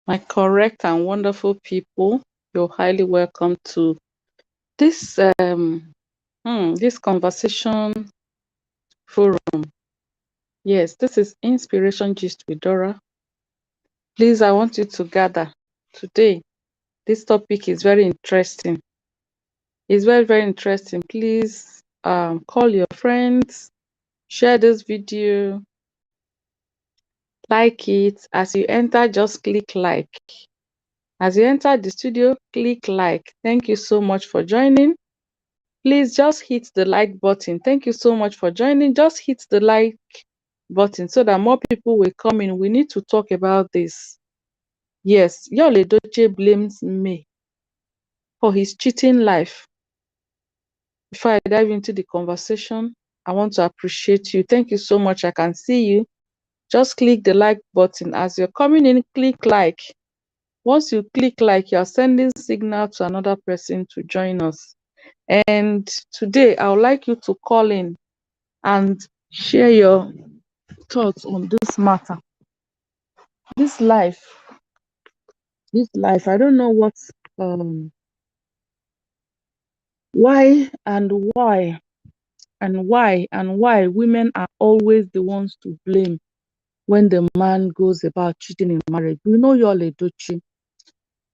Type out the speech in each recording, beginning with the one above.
My correct and wonderful people, you're highly welcome to this this conversation forum. Yes, this is Inspiration Gist with Dora. Please, I want you to gather today. This topic is very interesting. It's very, very interesting. Please call your friends, share this video, like it. As you enter, just click like. As you enter the studio, click like. Thank you so much for joining. Please just hit the like button. Thank you so much for joining. Just hit the like button so that more people will come in. We need to talk about this. Yes, Yul Edochie blames me for his cheating life. Before I dive into the conversation, I want to appreciate you. Thank you so much. I can see you. Just click the like button. As you're coming in, click like. Once you click like, you're sending signal to another person to join us. And today, I would like you to call in and share your thoughts on this matter. This life, I don't know what, why women are always the ones to blame when the man goes about cheating in marriage. We know Yul Edochie,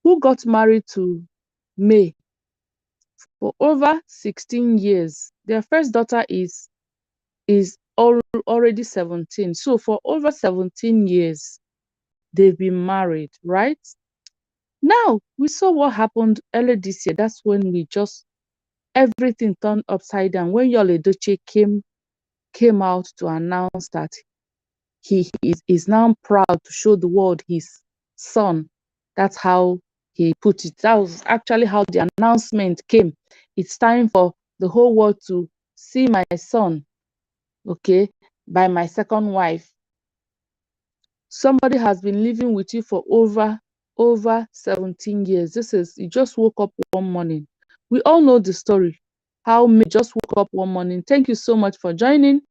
who got married to May for over 16 years. Their first daughter is already 17. So for over 17 years, they've been married, right? Now, we saw what happened earlier this year. That's when everything turned upside down. When Yul Edochie came out to announce that he is now proud to show the world his son. That's how he put it. That was actually how the announcement came. It's time for the whole world to see my son, okay, by my second wife. Somebody has been living with you for over 17 years. You just woke up one morning. We all know the story, how May just woke up one morning. Thank you so much for joining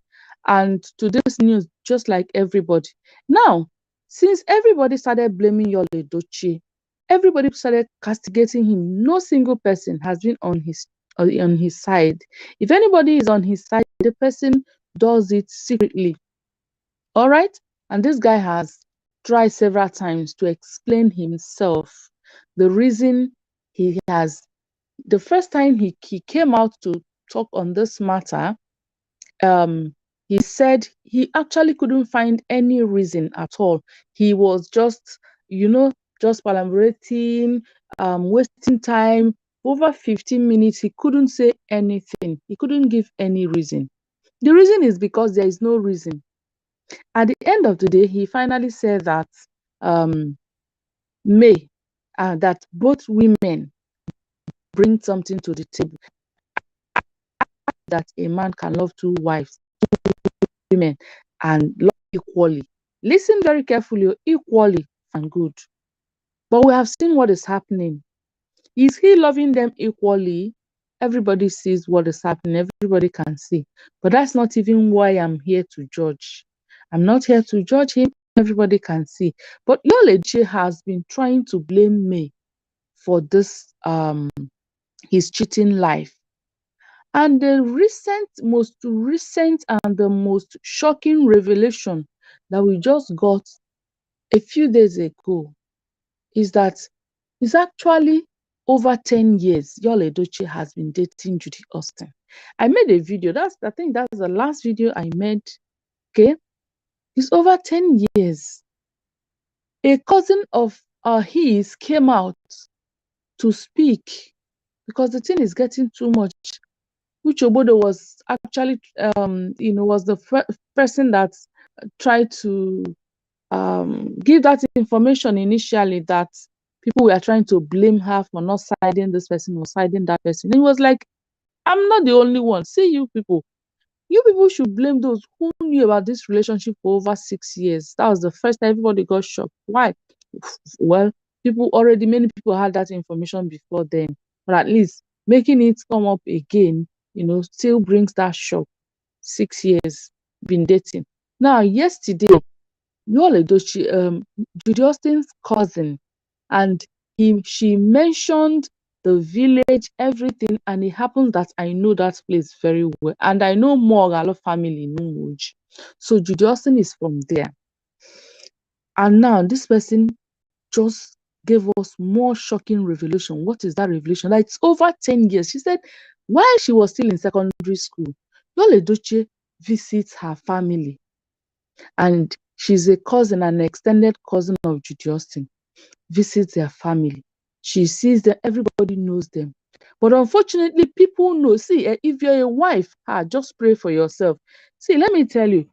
and to this news, just like everybody. Now, since everybody started blaming Yul Edochie, everybody started castigating him. No single person has been on his side. If anybody is on his side, the person does it secretly. All right? And this guy has tried several times to explain himself. The reason the first time he came out to talk on this matter, he said he actually couldn't find any reason at all. He was just palaverating, wasting time. Over 15 minutes, he couldn't say anything. He couldn't give any reason. The reason is because there is no reason. At the end of the day, he finally said that that both women bring something to the table. That a man can love two wives, women, and love equally. Listen very carefully, equally and good. But we have seen what is happening. Is he loving them equally? Everybody sees what is happening. Everybody can see. But that's not even why I'm here to judge. I'm not here to judge him. Everybody can see. But Yul Edochie has been trying to blame me for this his cheating life. And the most recent and the most shocking revelation that we just got a few days ago is that it's actually over 10 years Yul Edochie has been dating Judy Austin. I made a video. I think that's the last video I made. Okay. It's over 10 years. A cousin of his came out to speak because the thing is getting too much. Uche Ogbodo was actually, was the person that tried to give that information initially, that people were trying to blame her for not siding this person or siding that person. And he was like, I'm not the only one. See, you people should blame those who knew about this relationship for over 6 years. That was the first time everybody got shocked. Why? Well, many people had that information before then, but at least making it come up again, still brings that shock. 6 years been dating. Now, yesterday, Yul Edochie, Judy Austin's cousin, And she mentioned the village, everything, and it happens that I know that place very well. And I know more Ogalo family in Umuji. So Judy Austin is from there. And now this person just gave us more shocking revelation. What is that revelation? Like, it's over 10 years. She said while she was still in secondary school, Yul Edochie visits her family. And she's a cousin, an extended cousin of Judy Austin, visits their family. She sees them, everybody knows them. But unfortunately, people know. See, if you're a wife, just pray for yourself. See, let me tell you,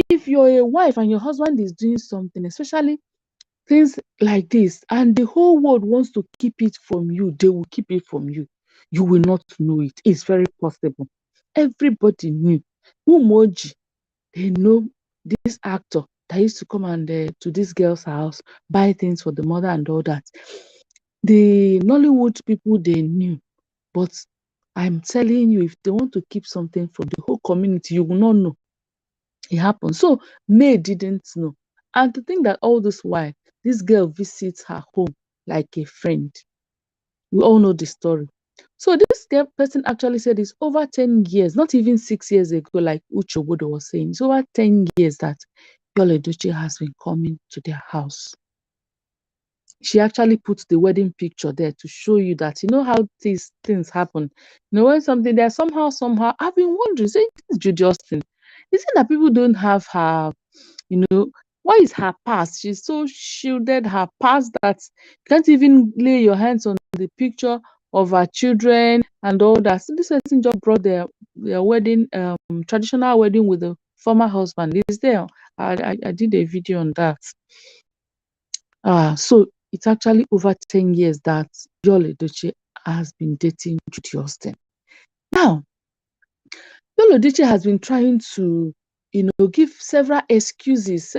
if you're a wife and your husband is doing something, especially things like this, and the whole world wants to keep it from you, they will keep it from you. You will not know it. It's very possible. Everybody knew. Umoji, they know this actor that used to come and to this girl's house, buy things for the mother and all that. The Nollywood people, they knew. But I'm telling you, if they want to keep something from the whole community, you will not know. It happened. So May didn't know. And to think that all this while, this girl visits her home like a friend. We all know the story. So this person actually said it's over 10 years, not even 6 years ago, like Uche Obodo was saying. It's over 10 years that Yul Edochie has been coming to their house. She actually puts the wedding picture there to show you that, you know how these things happen. You know, when something there, somehow, I've been wondering, say, this is Judy Austin. Is it that people don't have her, you know, why is her past? She's so shielded, her past, that you can't even lay your hands on the picture of her children and all that. So this person just brought their wedding, traditional wedding with the former husband. Is there? I did a video on that. So it's actually over 10 years that Yul Edochie has been dating Judy Austin. Now, Yul Edochie has been trying to, give several excuses.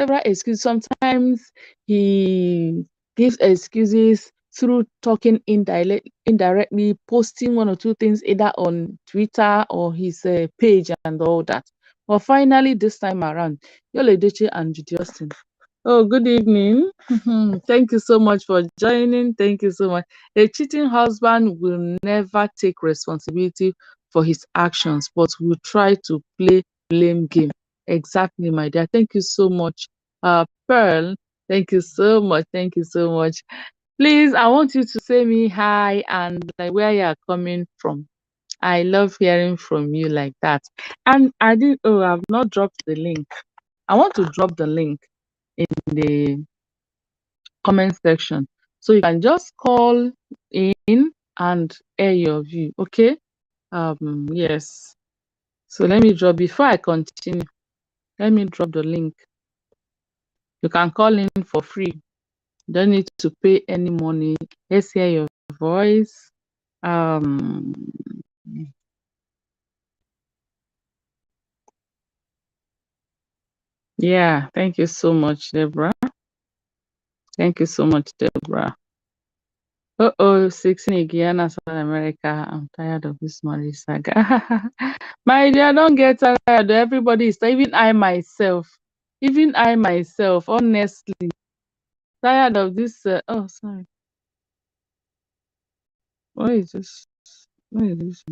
Sometimes he gives excuses through talking indirectly, posting one or two things either on Twitter or his page and all that. But finally, this time around, Yul Edochie and Judy Austin. Oh, good evening. Thank you so much for joining. Thank you so much. A cheating husband will never take responsibility for his actions, but will try to play blame game. Exactly, my dear. Thank you so much. Pearl, thank you so much. Thank you so much. Please, I want you to say me hi and like where you are coming from. I love hearing from you like that. And I've not dropped the link. I want to drop the link in the comment section. So you can just call in and air your view. Okay. Yes. So let me drop, before I continue, let me drop the link. You can call in for free. Don't need to pay any money. Let's hear your voice. Yeah, thank you so much, Deborah. Thank you so much, Deborah. 16 again, South America. I'm tired of this marriage saga. My dear, don't get tired. Everybody is, even I myself, honestly, tired of this. Oh, sorry. What is this? What is this?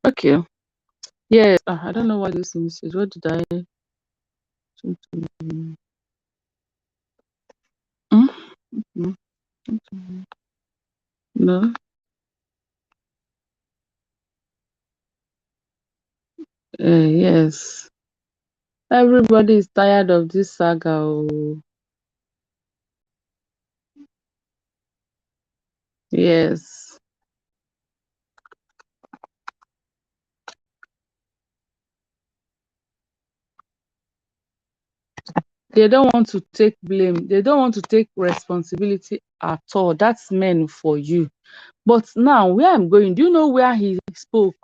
Okay. Yes. I don't know what this is. What did I? Hmm? Hmm? No. Yes. Everybody is tired of this saga. Oh. Yes. They don't want to take blame. They don't want to take responsibility at all. That's men for you. But now, where I'm going, do you know where he spoke?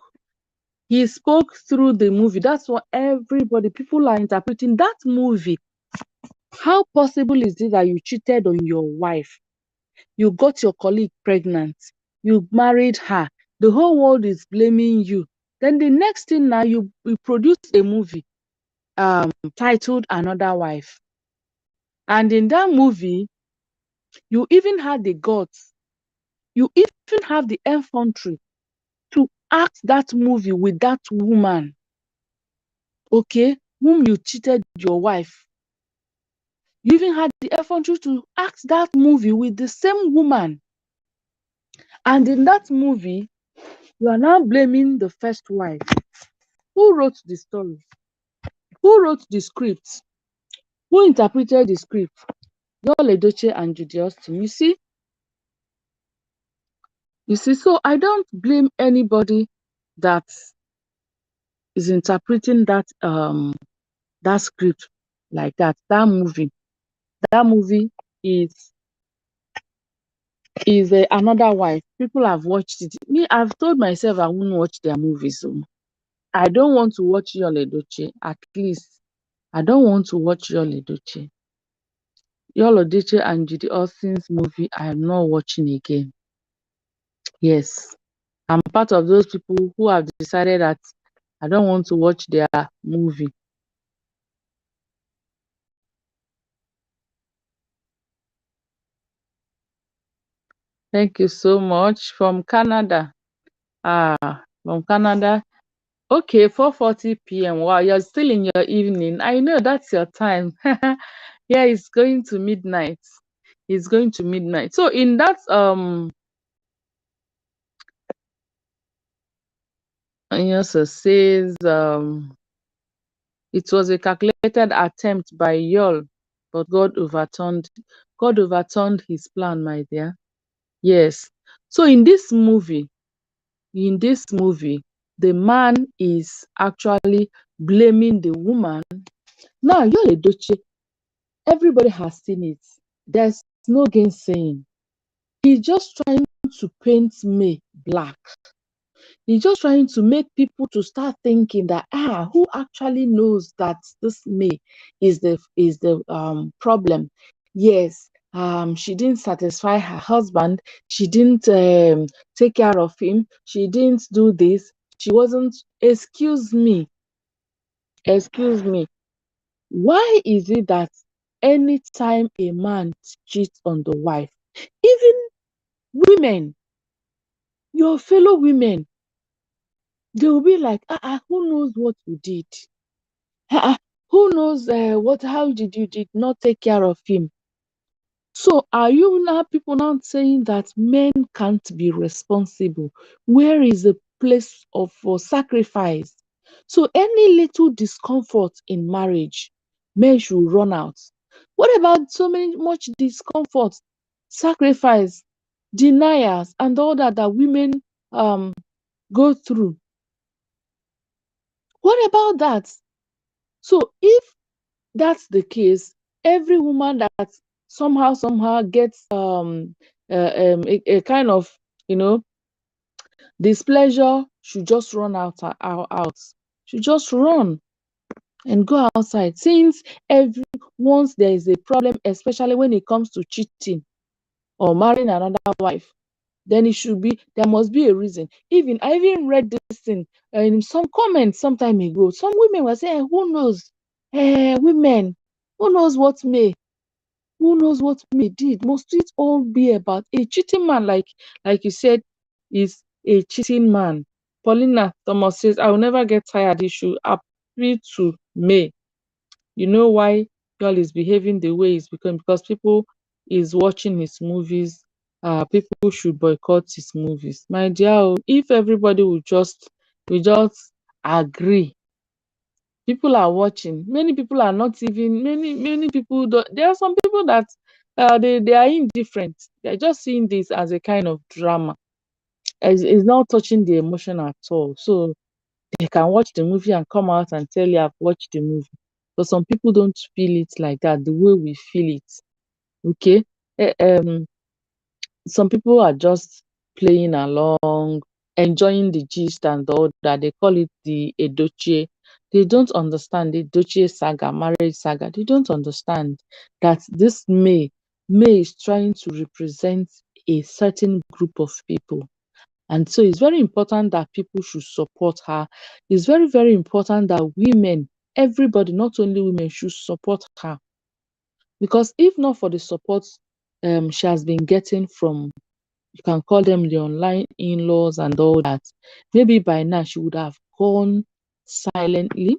He spoke through the movie. That's what people are interpreting that movie. How possible is it that you cheated on your wife? You got your colleague pregnant. You married her. The whole world is blaming you. Then the next thing now, you produce a movie titled Another Wife. And in that movie, you even had the guts, you even have the effrontery to act that movie with that woman, okay, whom you cheated your wife. You even had the effrontery to act that movie with the same woman. And in that movie, you are now blaming the first wife. Who wrote the story? Who wrote the script? Who interpreted the script? Yul Edochie and Judy Austin. You see, so I don't blame anybody that is interpreting that script like that. That movie is Another Wife. People have watched it. Me, I've told myself I won't watch their movies. So I don't want to watch Yul Edochie. At least I don't want to watch Yul Edochie. Yul Edochie and Judy Austin's movie, I am not watching again. Yes, I'm part of those people who have decided that I don't want to watch their movie. Thank you so much. From Canada. From Canada. Okay, 4:40 p.m. Wow, you're still in your evening. I know that's your time. Yeah, it's going to midnight. It's going to midnight. So in that also says it was a calculated attempt by Yul, but God overturned his plan, my dear. Yes. So in this movie, the man is actually blaming the woman. Now, Yul Edochie, everybody has seen it. There's no gainsaying. He's just trying to paint May black. He's just trying to make people to start thinking that who actually knows that this May is the problem? Yes, she didn't satisfy her husband. She didn't take care of him. She didn't do this. She wasn't. Excuse me. Excuse me. Why is it that anytime a man cheats on the wife, even women, your fellow women, they will be like, who knows what you did? Who knows how you did not take care of him? So are you now people now saying that men can't be responsible? Where is the place for sacrifice? So any little discomfort in marriage, men should run out. What about so much discomfort, sacrifice, deniers, and all that women go through? What about that? So if that's the case, every woman that somehow gets a kind of displeasure should just run out, should just run and go outside, since once there is a problem, especially when it comes to cheating or marrying another wife, then there must be a reason. I even read this thing in some comments some time ago. Some women were saying, who knows? Women, who knows what May did? Must it all be about a cheating man, like you said, is a cheating man? Paulina Thomas says, I will never get tired. He should appeal to May. You know why Yul is behaving the way he's becoming? Because people is watching his movies. People should boycott his movies. My dear, if everybody would just agree. People are watching. Many people are not even many people don't, there are some people that they are indifferent. They're just seeing this as a kind of drama. It's not touching the emotion at all. So they can watch the movie and come out and tell you I've watched the movie. But some people don't feel it like that, the way we feel it. Okay. Eh, some people are just playing along, enjoying the gist and all that. They call it the Edochie. They don't understand the Edochie saga, marriage saga. They don't understand that this May is trying to represent a certain group of people. And so it's very important that people should support her. It's very, very important that women, everybody, not only women, should support her. Because if not for the support she has been getting from, you can call them the online in-laws and all that, maybe by now she would have gone silently,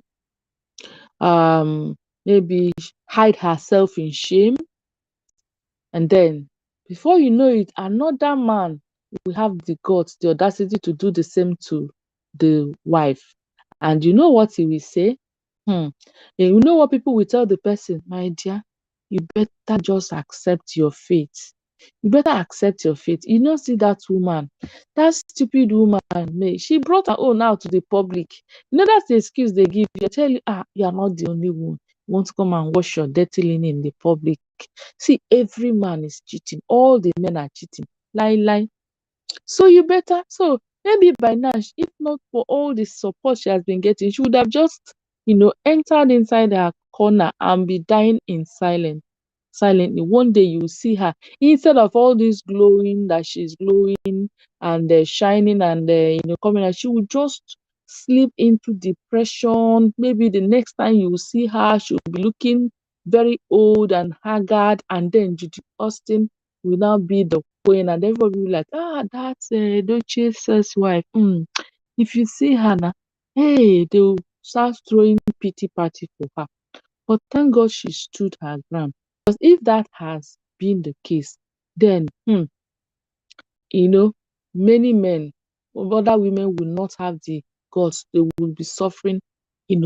maybe hide herself in shame, and then before you know it, another man will have the guts, the audacity to do the same to the wife. And you know what he will say? And you know what people will tell the person? My dear, you better just accept your fate. You better accept your fate. You know, see that woman, that stupid woman, she brought her own out to the public. You know, that's the excuse they give. They tell you, you are not the only one. You want to come and wash your dirty linen in the public. See, every man is cheating. All the men are cheating. Lie, lie. So you better. So maybe by now, if not for all the support she has been getting, she would have just, entered inside her corner and be dying in silence. Silently. One day you will see her, instead of all this glowing that she's glowing and shining and coming out, she will just slip into depression. Maybe the next time you will see her, she will be looking very old and haggard, and then Judy Austin will now be the queen, and everybody will be like, that's Edochie's wife. If you see her now, hey, they will start throwing pity party for her. But thank God she stood her ground. Because if that has been the case, then you know, many men, other women will not have the guts. They will be suffering,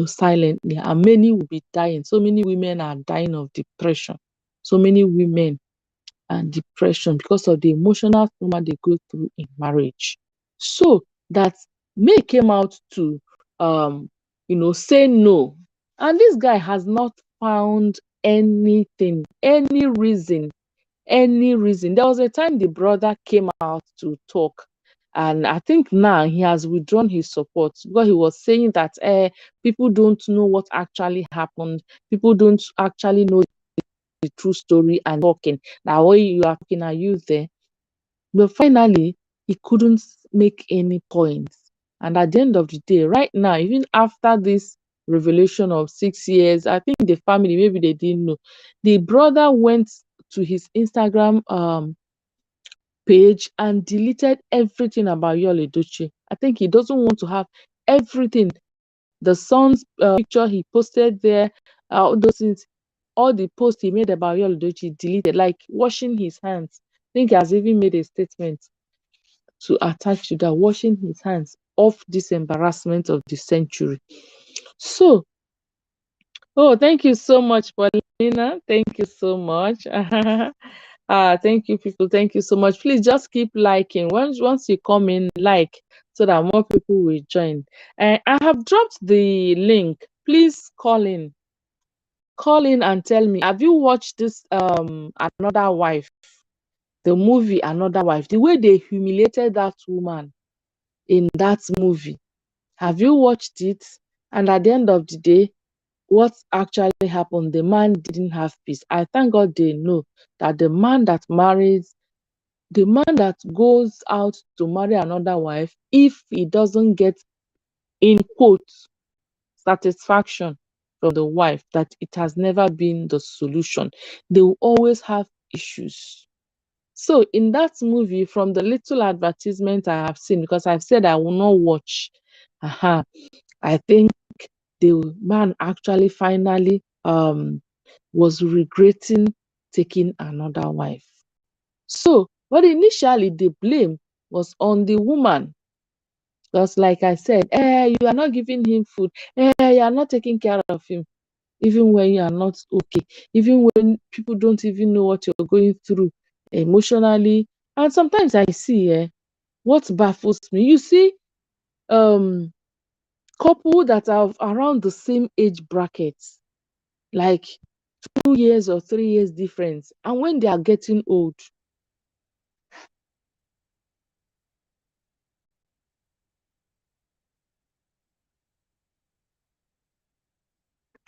silently, and many will be dying. So many women are dying of depression. So many women and depression because of the emotional trauma they go through in marriage. So that May came out to say no. And this guy has not found anything, any reason. There was a time the brother came out to talk, and I think now he has withdrawn his support because he was saying that people don't know what actually happened. People don't actually know the true story and talking. Now, when you are talking, are you there? But finally, he couldn't make any points. And at the end of the day, right now, even after this revelation of 6 years, I think the family, maybe they didn't know. The brother went to his Instagram page and deleted everything about Yul Edochie. I think he doesn't want to have everything. The son's picture he posted there, all those things, all the posts he made about Yul Edochie deleted, like washing his hands. I think he has even made a statement to attach to that, washing his hands off this embarrassment of the century. So, thank you so much, Paulina. Thank you so much. Thank you, people. Thank you so much. Please just keep liking. Once you come in, like, so that more people will join. I have dropped the link. Please call in. Call in and tell me, have you watched this Another Wife? The movie Another Wife. The way they humiliated that woman in that movie. Have you watched it? And at the end of the day, what actually happened? The man didn't have peace. I thank God they know that the man that goes out to marry another wife, if he doesn't get, in quotes, satisfaction from the wife, that it has never been the solution. They will always have issues. So in that movie, from the little advertisement I have seen, because I've said I will not watch, I think the man actually finally was regretting taking another wife. So, but initially the blame was on the woman. Because like I said, you are not giving him food, you are not taking care of him, even when you are not okay, even when people don't even know what you're going through emotionally. And sometimes I see what baffles me. You see, couple that are around the same age brackets, like 2 years or 3 years difference, and when they are getting old,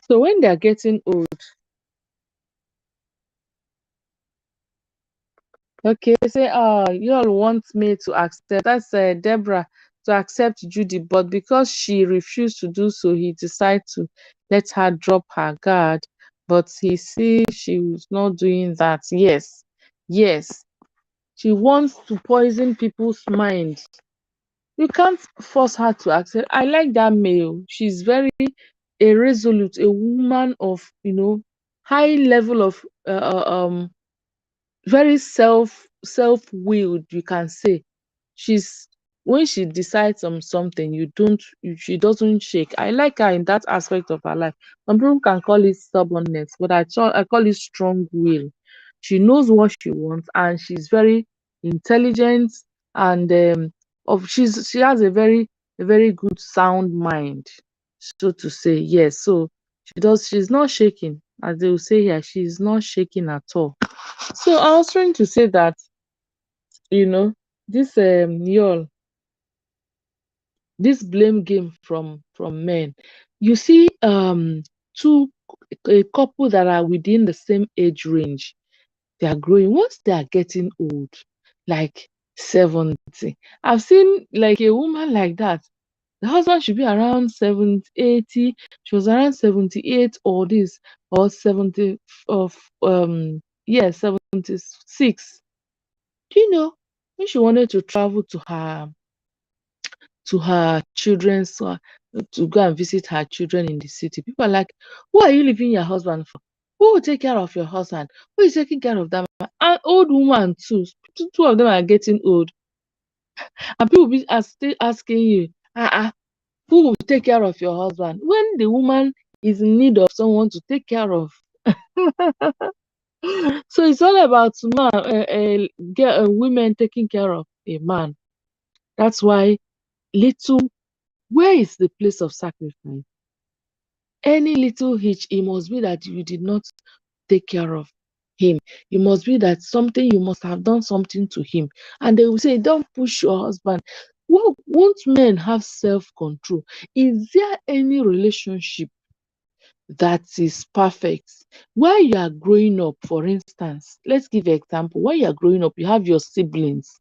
so when they are getting old, Okay, say, you all want me to accept. That's Deborah to accept Judy, but because she refused to do so, he decided to let her drop her guard. But he see she was not doing that. Yes, yes, she wants to poison people's mind. You can't force her to accept. I like that male. She's very irresolute, a woman of high level of very self-willed, you can say. She's When she decides on something, she doesn't shake. I like her in that aspect of her life. Some people can call it stubbornness, but I call it strong will. She knows what she wants, and she's very intelligent, and she has a very good sound mind, so to say. Yes, so she's not shaking, as they will say here. She's not shaking at all. So I was trying to say that, you know, this y'all, this blame game from men. You see, a couple that are within the same age range, they are growing. Once they are getting old, like 70, I've seen like a woman like that. The husband should be around 70, 80. She was around 78 or this, or 70 of yeah, 76. Do you know, when she wanted to travel to her children's to go and visit her children in the city, people are like, "Who are you leaving your husband for? Who will take care of your husband? Who is taking care of that man?" An old woman too. Two of them are getting old, and people still asking you, who will take care of your husband when the woman is in need of someone to take care of? So it's all about women taking care of a man. That's why little where is the place of sacrifice? Any little hitch, it must be that you did not take care of him. It must be that you must have done something to him. And they will say, don't push your husband. Well, won't men have self-control? Is there any relationship that is perfect? While you are growing up, for instance, let's give an example. When you are growing up, you have your siblings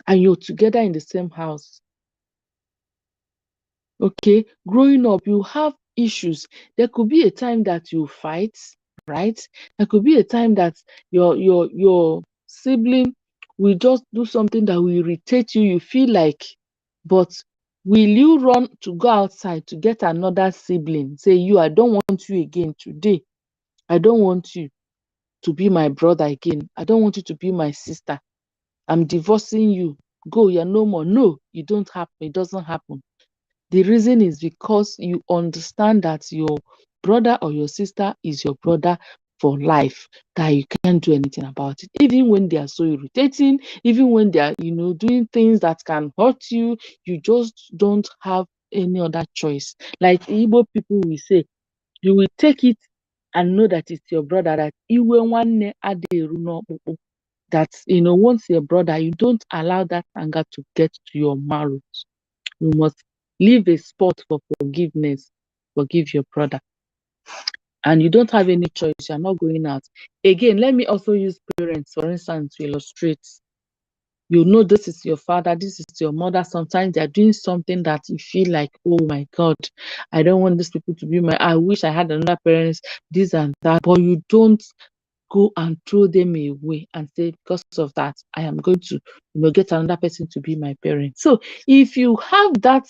and you're together in the same house. Okay, growing up, you have issues. There could be a time that you fight, right? There could be a time that your sibling will just do something that will irritate you. You feel like, but will you run to go outside to get another sibling? Say, I don't want you again today. I don't want you to be my brother again. I don't want you to be my sister. I'm divorcing you. Go, you're no more. No, it don't happen. It doesn't happen. The reason is because you understand that your brother or your sister is your brother for life, that you can't do anything about it. Even when they are so irritating, even when they are, doing things that can hurt you, you just don't have any other choice. Like Igbo people will say, you will take it and know that it's your brother, that iwe nwanne adịghị eru n'ọkpụkpụ. That, once your brother, you don't allow that anger to get to your marrow. You must leave a spot for forgiveness. Forgive your brother. And you don't have any choice. You're not going out. Again, let me also use parents, for instance, to illustrate. You know, this is your father, this is your mother. Sometimes they're doing something that you feel like, oh my God, I don't want these people to be I wish I had another parents, this and that. But you don't go and throw them away and say, because of that, I am going to, get another person to be my parent. So if you have that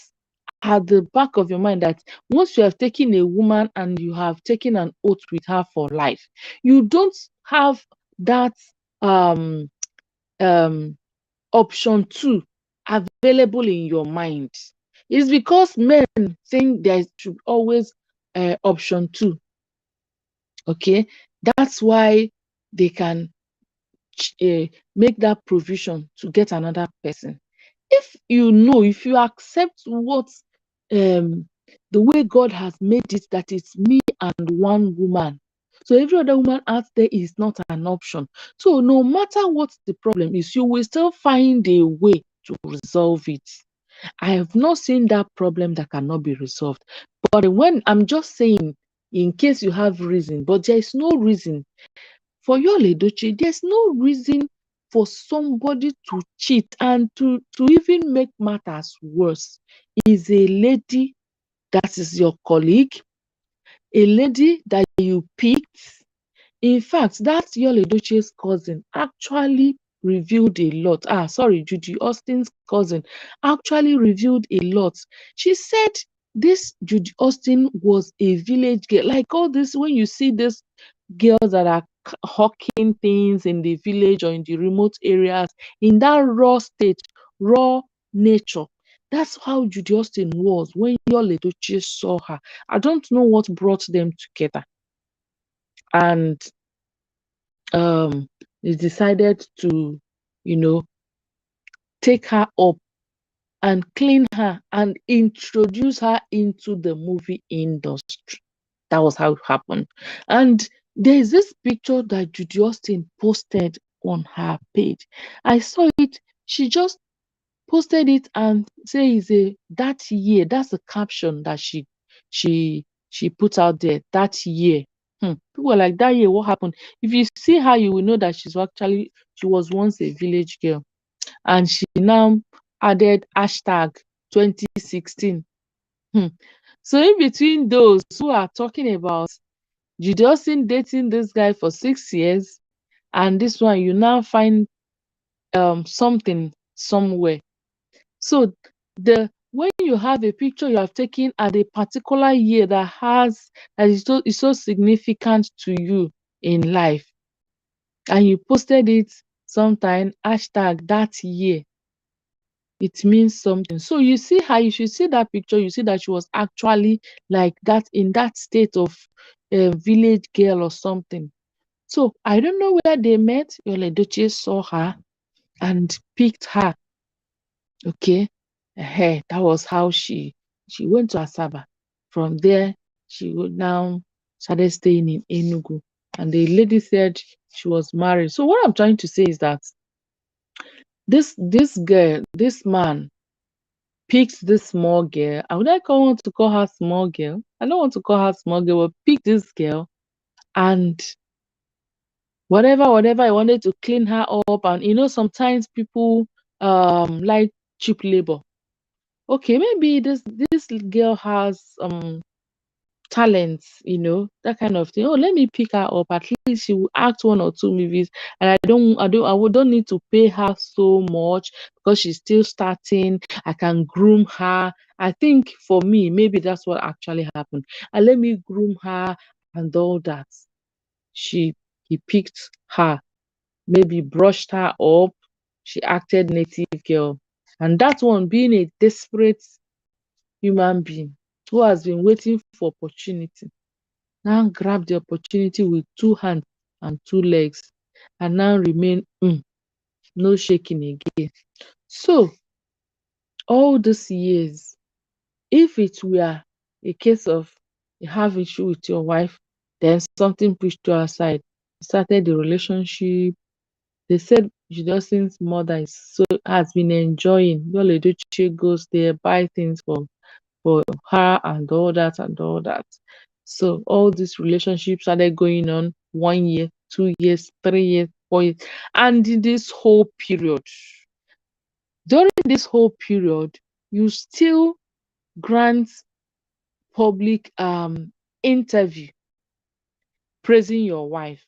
at the back of your mind, that once you have taken a woman and you have taken an oath with her for life, you don't have that um option 2 available in your mind. It's because men think there should always option 2. Okay, that's why they can make that provision to get another person. If you accept what the way God has made it, that it's me and one woman, so every other woman out there is not an option. So no matter what the problem is, you will still find a way to resolve it. I have not seen that problem that cannot be resolved. But when I'm just saying, in case you have reason, but there is no reason for Yul Edochie, there's no reason for somebody to cheat, and to even make matters worse, is a lady that is your colleague, a lady that you picked. In fact, that Yul Edochie's cousin actually revealed a lot. Judy Austin's cousin actually revealed a lot. She said this Judy Austin was a village girl. Like all this, when you see this girls that are hawking things in the village or in the remote areas, in that raw state, raw nature. That's how Judy Austin was when Yul Edochie saw her. I don't know what brought them together. And they decided to, take her up and clean her and introduce her into the movie industry. That was how it happened. And there's this picture that Judy Austin posted on her page. I saw it. She just posted it and says that year. That's the caption that she put out there. That year. People were like, that year, what happened? If you see her, you will know that she was once a village girl. And she now added hashtag 2016. So in between those who are talking about Judy Austin dating this guy for 6 years, and this one, you now find something somewhere. So when you have a picture you have taken at a particular year that is so significant to you in life, and you posted it sometime, hashtag that year, it means something. So you see how you should see that picture, you see that she was actually like that, in that state of a village girl or something. So I don't know where they met. Yul Edochie saw her and picked her. Okay. That was how she went to Asaba. From there, she would now started staying in Enugu. And the lady said she was married. So what I'm trying to say is that this man picked this small girl. I would like want to call her small girl. I don't want to call her small girl, but pick this girl, and whatever I wanted to clean her up. And sometimes people like cheap labor. Okay, maybe this girl has talents, that kind of thing. Oh, let me pick her up. At least she will act 1 or 2 movies, and I don't need to pay her so much because she's still starting. I can groom her. I think for me, maybe that's what actually happened. And let me groom her and all that. He picked her, maybe brushed her up. She acted native girl, and that one, being a desperate human being who has been waiting for opportunity, now grab the opportunity with 2 hands and 2 legs, and now remain no shaking again. So all these years, if it were a case of you have issue with your wife, then something pushed you aside, you started the relationship. They said Judy Austin's mother has been enjoying. Yul Edochie goes there, buy things for her and all that and all that. So all these relationships started going on 1 year, 2 years, 3 years, 4 years. And in this whole period, during this whole period, you still grant public interview praising your wife,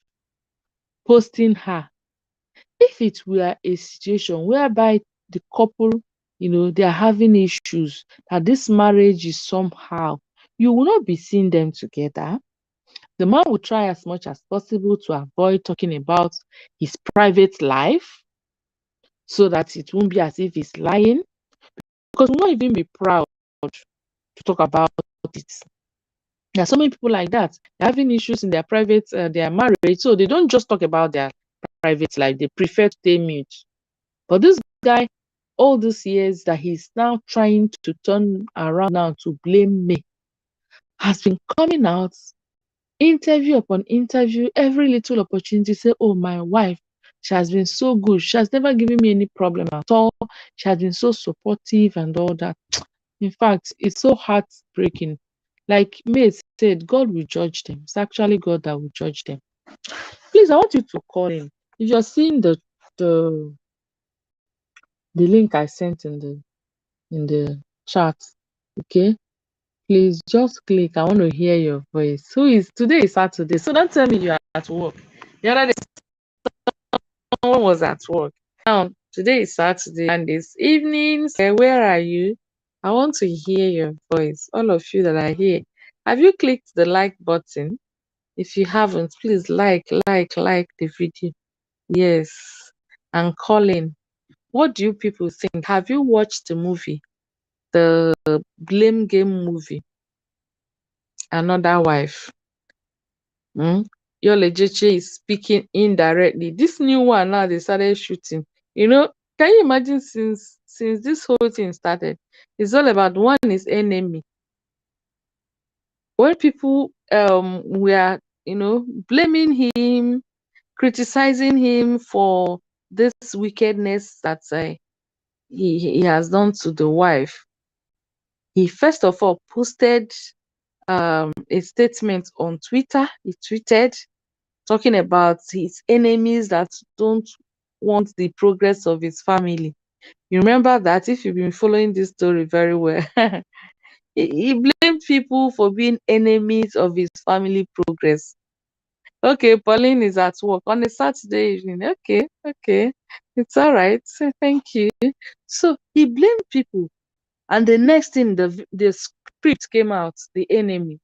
posting her. If it were a situation whereby the couple, they are having issues, that this marriage is somehow, you will not be seeing them together. The man will try as much as possible to avoid talking about his private life so that it won't be as if he's lying, because he will not even be proud to talk about it. There are so many people like that. They're having issues in their private, their marriage, so they don't just talk about their private life. They prefer to stay mute. But this guy, all these years that he's now trying to turn around now to blame me, has been coming out, interview upon interview, every little opportunity, say, oh, my wife, she has been so good. She has never given me any problem at all. She has been so supportive and all that. In fact, it's so heartbreaking. Like May said, God will judge them. It's actually God that will judge them. Please, I want you to call him. If you're seeing the the link I sent in the chat. Okay, please just click. I want to hear your voice. Who is today is Saturday, so don't tell me you are at work. The other day someone was at work. Now today is Saturday and it's evening. So where are you? I want to hear your voice. All of you that are here. Have you clicked the like button? If you haven't, please like the video. Yes. And Colin, what do you people think? Have you watched the movie? The Blame Game movie, Another Wife? Hmm? Yul Edochie is speaking indirectly. This new one now they started shooting. You know, can you imagine since this whole thing started? It's all about one is enemy. When people were blaming him, criticizing him for this wickedness that he has done to the wife, he first of all posted a statement on Twitter. He tweeted talking about his enemies that don't want the progress of his family. You remember that if you've been following this story very well. He blamed people for being enemies of his family progress. Okay, Pauline is at work on a Saturday evening. Okay, okay. It's all right. So thank you. So he blamed people. And the next thing, the script came out, the enemy.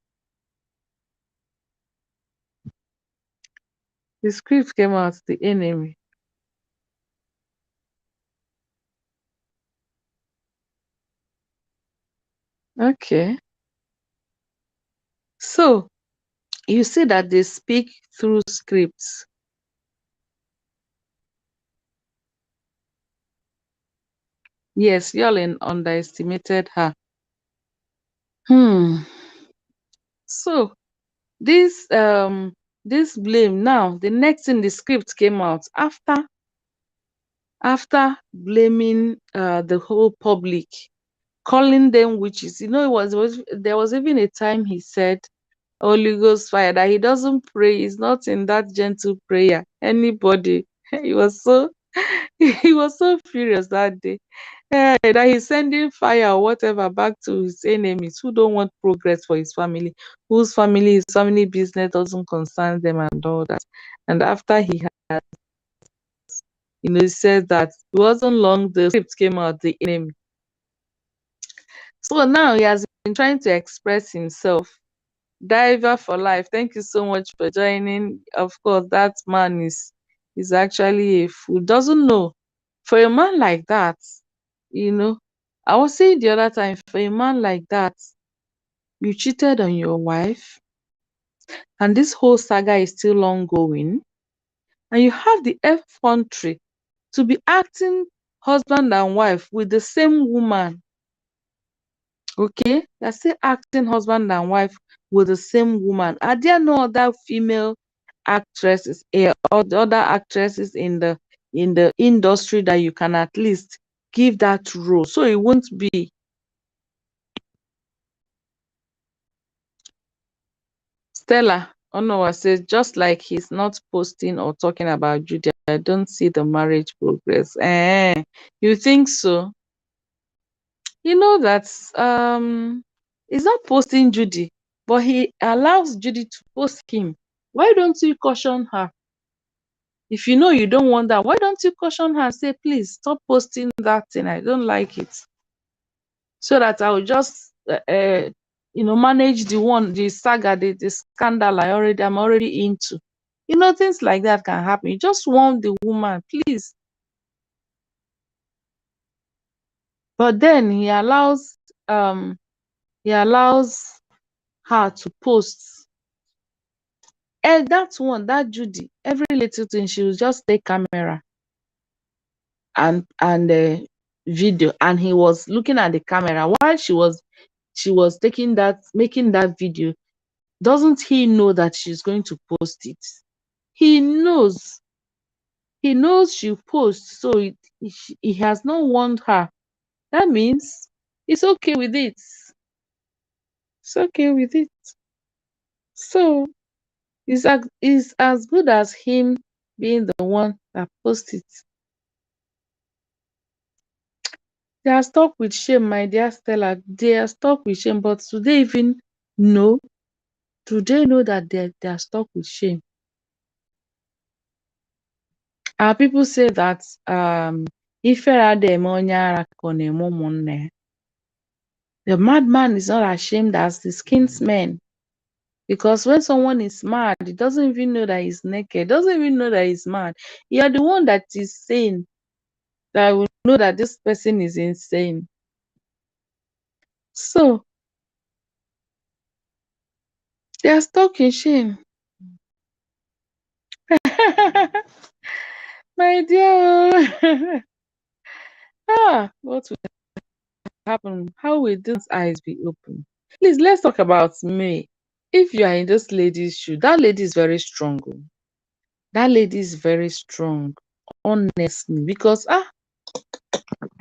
The script came out, the enemy. Okay. So you see that they speak through scripts. Yes, Yolin underestimated her. Hmm. So this blame now, the next thing the script came out after blaming the whole public, calling them witches. There was even a time he said Holy Ghost fire, that he doesn't pray, he's not in that gentle prayer. Anybody, he was so he was so furious that day. That he's sending fire or whatever back to his enemies who don't want progress for his family, his family business doesn't concern them and all that. And after he had, he said that it wasn't long, the script came out, the enemy. So now he has been trying to express himself. Diver for life, thank you so much for joining. Of course, that man is actually a fool. Doesn't know. For a man like that, you know, I was saying the other time, for a man like that, you cheated on your wife, and this whole saga is still ongoing, and you have the effrontery to be acting husband and wife with the same woman. Okay, they're still acting husband and wife with the same woman. Are there no other female actresses or the other actresses in the industry that you can at least give that role so it won't be? Stella Onowa says, just like he's not posting or talking about Judy, I don't see the marriage progress. You think so? You know that he's not posting Judy, but he allows Judy to post him. Why don't you caution her? If you know you don't want that, why don't you caution her and say, please stop posting that thing? I don't like it. So that I will just manage the saga, the scandal I'm already into. Things like that can happen. You just want the woman, please. But then he allows her to post. And that Judy, every little thing, she will just take camera and video, and he was looking at the camera while she was making that video. Doesn't he know that she's going to post it? He knows. He knows she posts, so he has not warned her. That means it's okay with it. It's okay with it. So it's as good as him being the one that posts it. They are stuck with shame, my dear Stella. They are stuck with shame. But do they even know? Do they know that they are stuck with shame? People say that Ifera eme onye ara ka ọ na-eme ụmụnne ya. The madman is not ashamed as his kinsman. Because when someone is mad, he doesn't even know that he's naked, doesn't even know that he's mad. You're the one that is sane, that will know that this person is insane. So they are stuck in shame. My dear. What will happen? How will these eyes be open? Please, let's talk about May. If you are in this lady's shoe, that lady is very strong. Oh. That lady is very strong, honestly, because I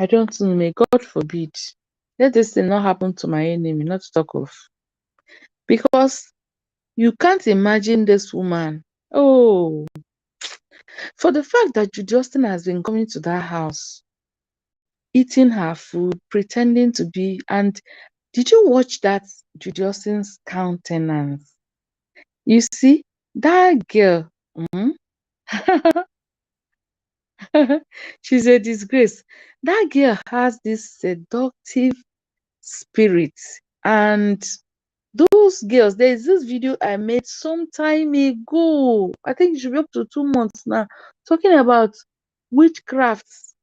don't know, may God forbid. Let this thing not happen to my enemy, not to talk of. Because you can't imagine this woman. Oh, for the fact that Judy Austin has been coming to that house, eating her food, pretending to be, and did you watch that Judy Austin's countenance? You see, that girl, she's a disgrace. That girl has this seductive spirit. And those girls, there's this video I made some time ago. I think it should be up to 2 months now, talking about witchcrafts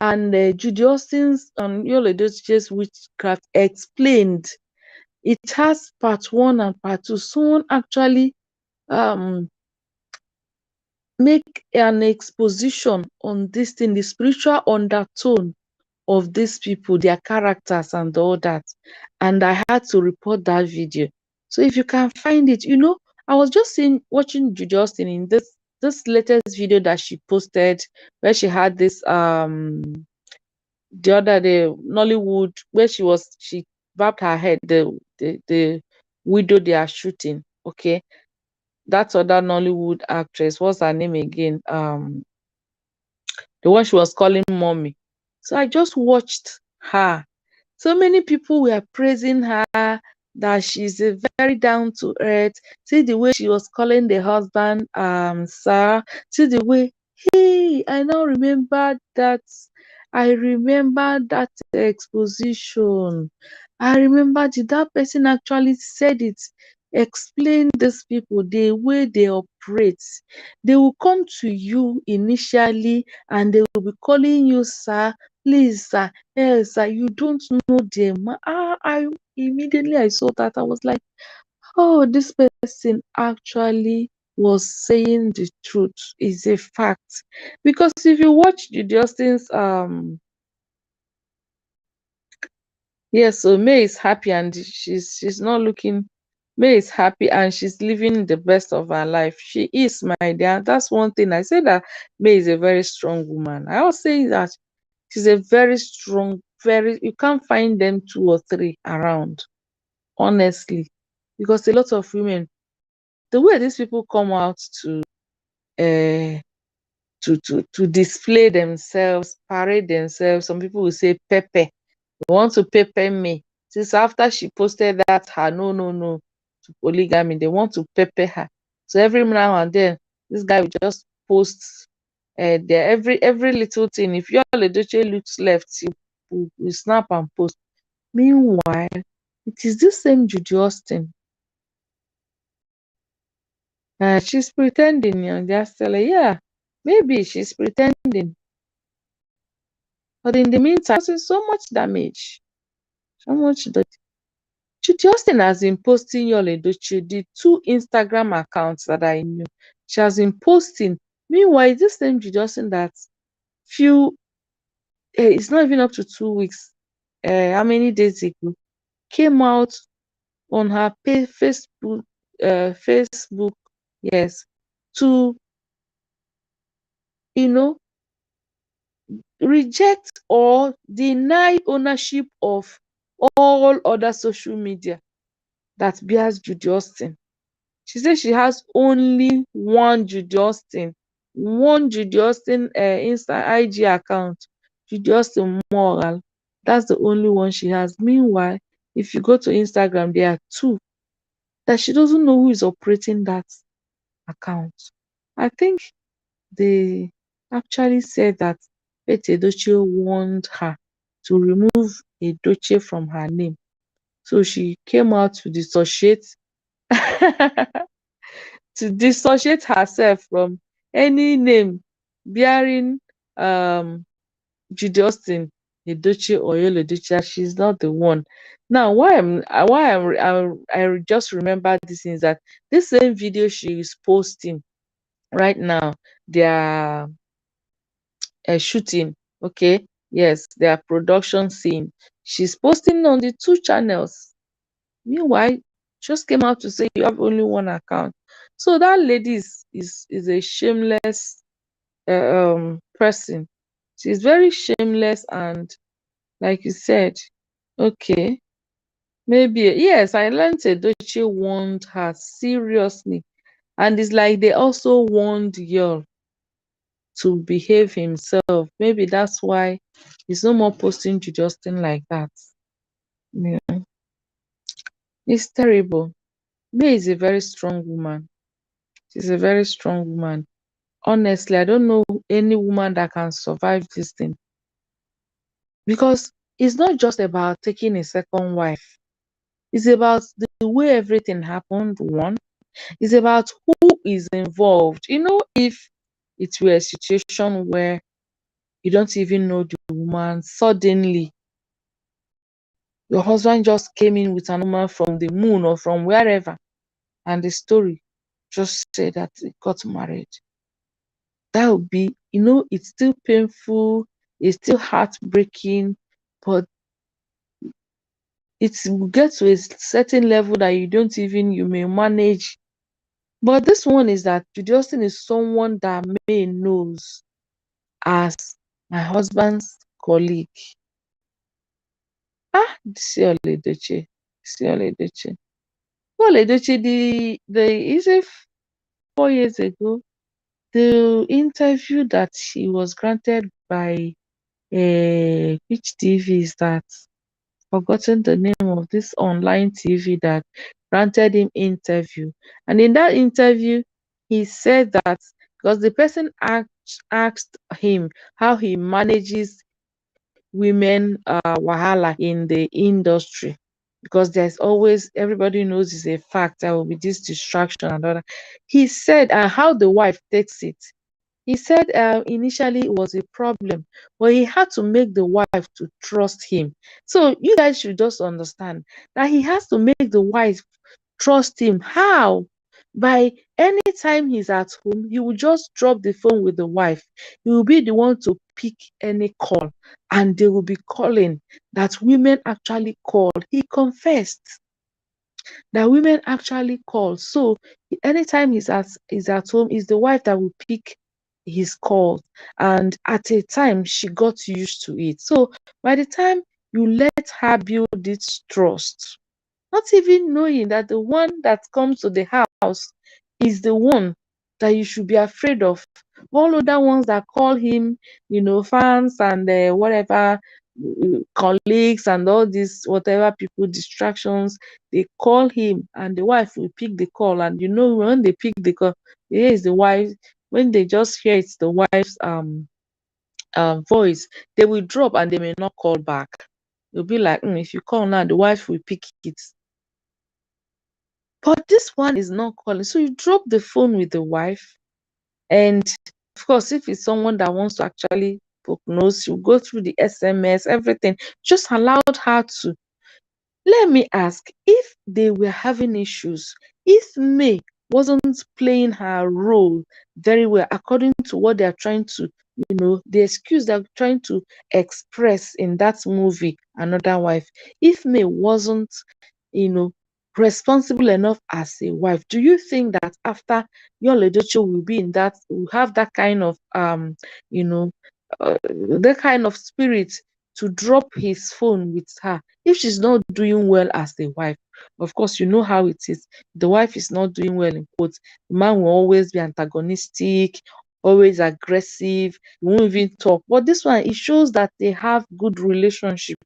and Judy Austin's and Yul Edochie's witchcraft explained. It has part one and part two. Someone actually um make an exposition on this thing, the spiritual undertone of these people, their characters and all that. And I had to report that video. So if you can find it, I was just watching Judy Austin in this latest video that she posted, where she had this the other day Nollywood, where she bobbed her head, the widow they are shooting. Okay. That other Nollywood actress, what's her name again? The one she was calling mommy. So I just watched her. So many people were praising her, that she's a very down to earth. See the way she was calling the husband sir. See the way, hey, I now remember that. I remember that exposition. I remember, did that person actually said it? Explain these people the way they operate. They will come to you initially and they will be calling you sir, please sir, yes sir, you don't know them. I immediately I saw that, I was like, oh, this person actually was saying the truth, is a fact. Because if you watch Judy Austin's yes, so May is happy and she's not looking. May is happy and she's living the best of her life. She is, my dear. That's one thing. I say that May is a very strong woman. I always say that she's a very strong, you can't find them two or three around, honestly. Because a lot of women, the way these people come out uh to display themselves, parade themselves, some people will say pepe. They want to pepper me. Since after she posted that her no to polygamy, they want to pepper her. So every now and then, this guy will just post there every little thing. If your Edochie looks left, you snap and post. Meanwhile, it is this same Judy Austin. She's pretending, they're still like, yeah, maybe she's pretending. But in the meantime, causing so much damage. So much that Judy Austin has been posting Yul Edochie, the two Instagram accounts that I knew. She has been posting. Meanwhile, this same Judy Austin that few, it's not even up to 2 weeks, how many days ago, came out on her Facebook, yes, to, you know, reject or deny ownership of all other social media that bears Judy Austin. She says she has only one Judy Austin Insta IG account, Judy Austin Moral. That's the only one she has. Meanwhile, if you go to Instagram, there are two that she doesn't know who is operating that account. I think they actually said that Edochie warned her to remove Edochie from her name. So she came out to dissociate to dissociate herself from any name bearing Judy Austin, Edochie or Yul Edochie. She's not the one. Now, I just remember this is that this same video she is posting right now, they are shooting. Okay, yes, their production scene. She's posting on the two channels. Meanwhile, just came out to say you have only one account. So that lady is a shameless person. She's very shameless, and like you said, okay, maybe yes, I learned Edochie warned her seriously, and it's like they also warned Yul to behave himself. Maybe that's why he's no more posting to Justin like that. Yeah, it's terrible. May is a very strong woman. She's a very strong woman. Honestly, I don't know any woman that can survive this thing, because it's not just about taking a second wife. It's about the way everything happened. One, it's about who is involved. If it were a situation where you don't even know the woman, suddenly your husband just came in with an woman from the moon or from wherever, and the story just said that he got married. That would be, it's still painful, it's still heartbreaking, but it will get to a certain level that you may manage. But this one is that Judy Austin is someone that May knows as my husband's colleague. See Yul Edochie. See Yul Edochie. Yul Edochie, is it 4 years ago, the interview that he was granted by which TV is that? Forgotten the name of this online TV that granted him interview. And in that interview, he said that because the person asked him how he manages women wahala in the industry, because there's always, everybody knows it's a fact, there will be this distraction and all that. He said how the wife takes it. He said initially it was a problem, but he had to make the wife to trust him. So you guys should just understand that he has to make the wife trust him. How? By any time he's at home, he will just drop the phone with the wife. He will be the one to pick any call, and they will be calling that women actually called. He confessed that women actually call. So anytime he's at home, it's the wife that will pick his calls. And at a time, she got used to it. So by the time you let her build this trust, not even knowing that the one that comes to the house is the one that you should be afraid of. All other ones that call him, fans and whatever, colleagues and all these whatever people, distractions, they call him and the wife will pick the call. And when they pick the call, here is the wife. When they just hear it's the wife's voice, they will drop and they may not call back. They'll be like, if you call now, the wife will pick it. But this one is not calling. So you drop the phone with the wife. And of course, if it's someone that wants to actually poke nose, you go through the SMS, everything. Just allowed her to. Let me ask, if they were having issues, if May wasn't playing her role very well, according to what they're trying to, the excuse they're trying to express in that movie, Another Wife, if May wasn't, you know, responsible enough as a wife, do you think that after Yul Edochie will have that kind of you know that kind of spirit to drop his phone with her if she's not doing well as a wife? Of course, you know how it is. The wife is not doing well in quotes. The man will always be antagonistic, always aggressive, he won't even talk. But this one, it shows that they have good relationship.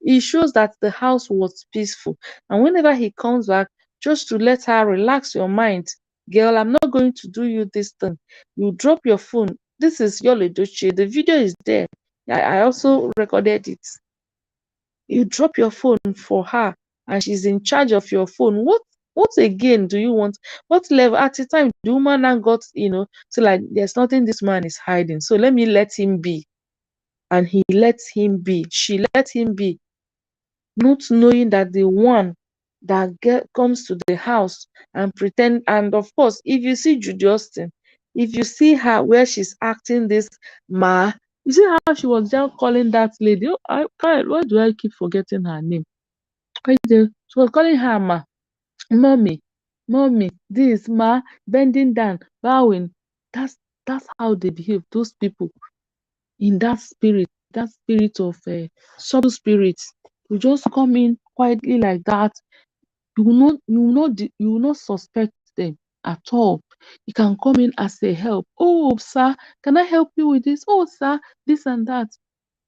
It shows that the house was peaceful. And whenever he comes back, just to let her relax your mind, girl, I'm not going to do you this thing. You drop your phone. This is Yul Edochie. The video is there. I also recorded it. You drop your phone for her, and she's in charge of your phone. What again do you want? What level? At the time, the woman now got, so like there's nothing this man is hiding. So let me let him be. And he lets him be. She let him be, not knowing that the one that comes to the house and pretend. And of course, if you see Judy Austin, if you see her where she's acting this ma, you see how she was just calling that lady. Oh, why do I keep forgetting her name? She was calling her ma, mommy, this ma, bending down, bowing. That's how they behave. Those people in that spirit of subtle spirit, you just come in quietly like that. You will not suspect them at all. You can come in as a help. Oh, sir, can I help you with this? Oh, sir, this and that.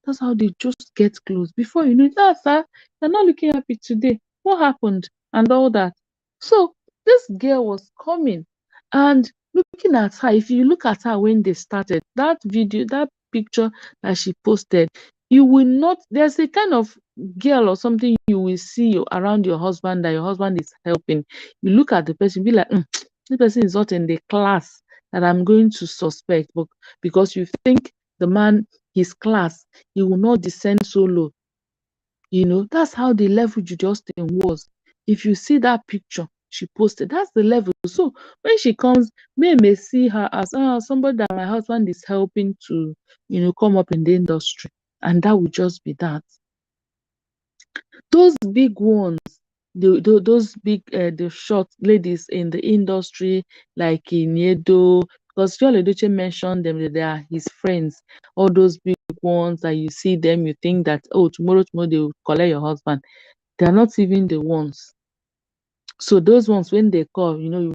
That's how they just get close. Before you know it, sir, you're not looking happy today. What happened? And all that. So this girl was coming and looking at her. If you look at her when they started, that video, that picture that she posted, you will not, there's a kind of girl or something you will see around your husband that your husband is helping. You look at the person, be like, this person is not in the class that I'm going to suspect. But because you think the man, his class, he will not descend so low. That's how the level Judy Austin was. If you see that picture she posted, that's the level. So when she comes, may see her as somebody that my husband is helping to, come up in the industry. And that would just be that. Those big ones, those big, the short ladies in the industry, like in Edo, because Yul Edochie mentioned them, that they are his friends. All those big ones that you see them, you think that, oh, tomorrow they will collect your husband. They are not even the ones. So those ones, when they call, you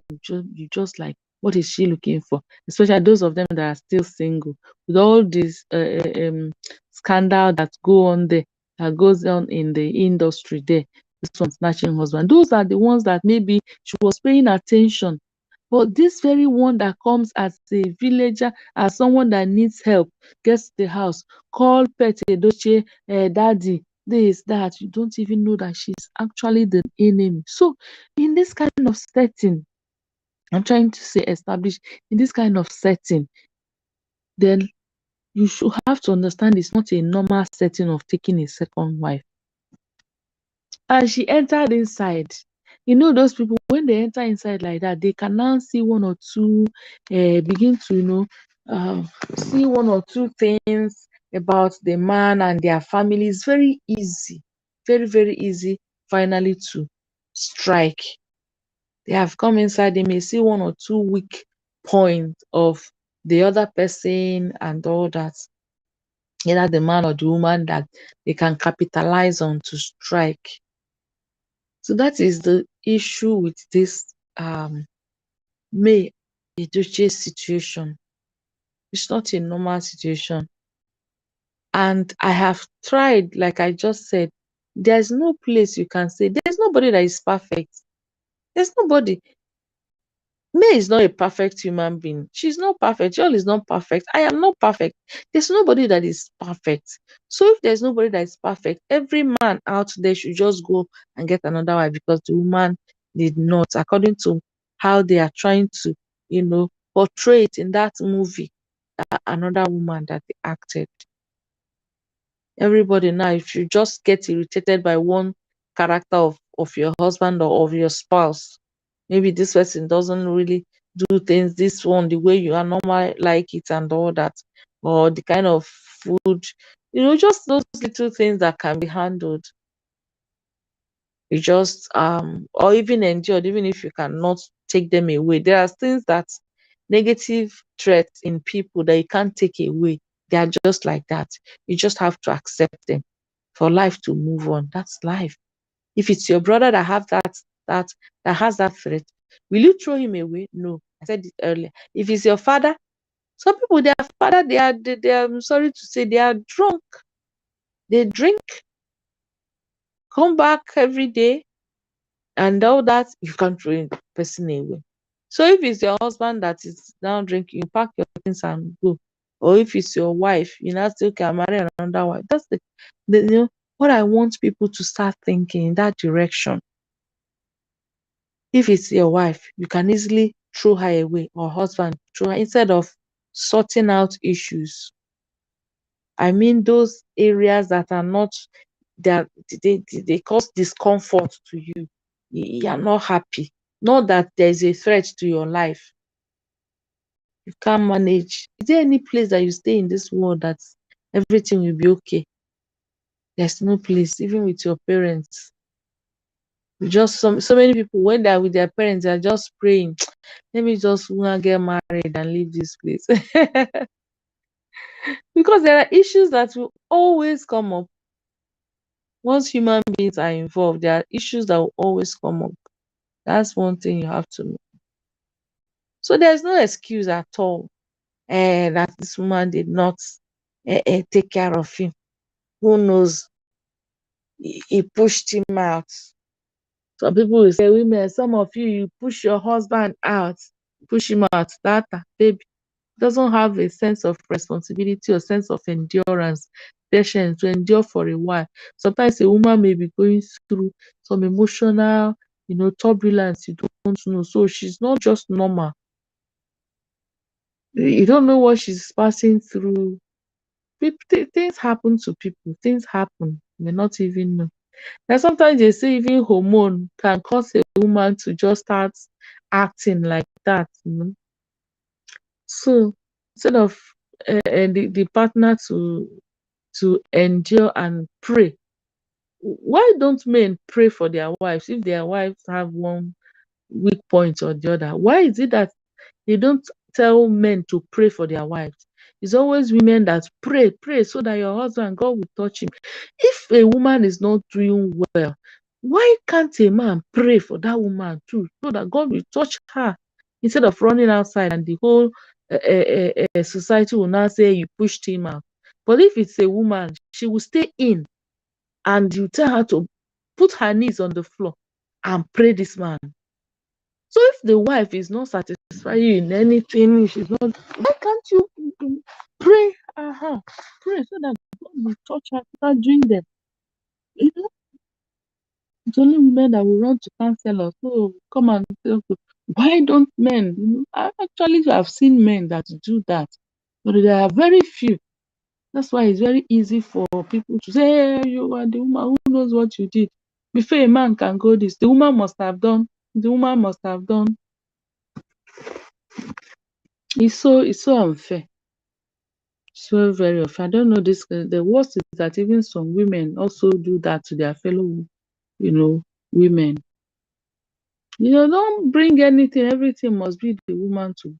just like, what is she looking for? Especially those of them that are still single, with all this scandal that goes on in the industry there. This one snatching husband. Those are the ones that maybe she was paying attention. But this very one that comes as a villager, as someone that needs help, gets the house, call Pet Edochie, daddy, this, that, you don't even know that she's actually the enemy. So in this kind of setting, I'm trying to say establish, in this kind of setting, then you should have to understand it's not a normal setting of taking a second wife. And she entered inside. Those people, when they enter inside like that, they can now see one or two, begin to, see one or two things about the man and their family. It's very easy, very, very easy, finally, to strike. They have come inside, they may see one or two weak points of the other person and all that, either the man or the woman, that they can capitalize on to strike. So that is the issue with this May Edochie situation. It's not a normal situation. And I have tried, like I just said, there's no place you can say, there's nobody that is perfect. There's nobody. May is not a perfect human being. She's not perfect. Joel is not perfect. I am not perfect. There's nobody that is perfect. So if there's nobody that is perfect, every man out there should just go and get another wife, because the woman did not, according to how they are trying to, portray it in that movie, another woman that they acted. Everybody now, if you just get irritated by one character of your husband or of your spouse, maybe this person doesn't really do things this one the way you are normal like it and all that, or the kind of food, just those little things that can be handled. You just or even endured, even if you cannot take them away. There are things that, negative traits in people, that you can't take away. They are just like that. You just have to accept them for life to move on. That's life. If it's your brother that have that has that threat, will you throw him away? No. I said it earlier. If it's your father, some people, their father, they are, I'm sorry to say, they are drunk. They drink. come back every day and all that, you can't throw the person away. So if it's your husband that is now drinking, you pack your things and go. Or if it's your wife, you now say, okay, I'm marrying another wife. That's what I want people to start thinking in that direction. If it's your wife, you can easily throw her away, or husband throw her, instead of sorting out issues. I mean those areas that are not, that they cause discomfort to you. You are not happy. Not that there's a threat to your life. You can't manage. Is there any place that you stay in this world that everything will be okay? There's no place, even with your parents. Just so many people, when they're with their parents, they're just praying, let me just wanna get married and leave this place. Because there are issues that will always come up. Once human beings are involved, there are issues that will always come up. That's one thing you have to know. So there's no excuse at all that this woman did not take care of him. Who knows? He pushed him out. Some people will say, women, some of you push your husband out, push him out. That baby doesn't have a sense of responsibility or sense of endurance, patience to endure for a while. Sometimes a woman may be going through some emotional, turbulence you don't know. So she's not just normal. You don't know what she's passing through. Things happen to people. Things happen. You may not even know. And sometimes they say even hormone can cause a woman to just start acting like that. So instead of the partner to endure and pray, why don't men pray for their wives if their wives have one weak point or the other? Why is it that they don't tell men to pray for their wives? It's always women that pray so that your husband, God will touch him. If a woman is not doing well, why can't a man pray for that woman too, so that God will touch her, instead of running outside and the whole society will now say you pushed him out? But if it's a woman, she will stay in, and you tell her to put her knees on the floor and pray this man. So if the wife is not satisfied in anything, she's not, why can't you pray? Pray so that God will touch her, start doing them. It's only women that will run to counselors. So come and say, okay, why don't men? I actually have seen men that do that, but there are very few. That's why it's very easy for people to say, hey, you are the woman who knows what you did. Before a man can go this, the woman must have done. The woman must have done. It's so unfair. So very unfair. I don't know this. The worst is that even some women also do that to their fellow, women. Don't bring anything. Everything must be the woman to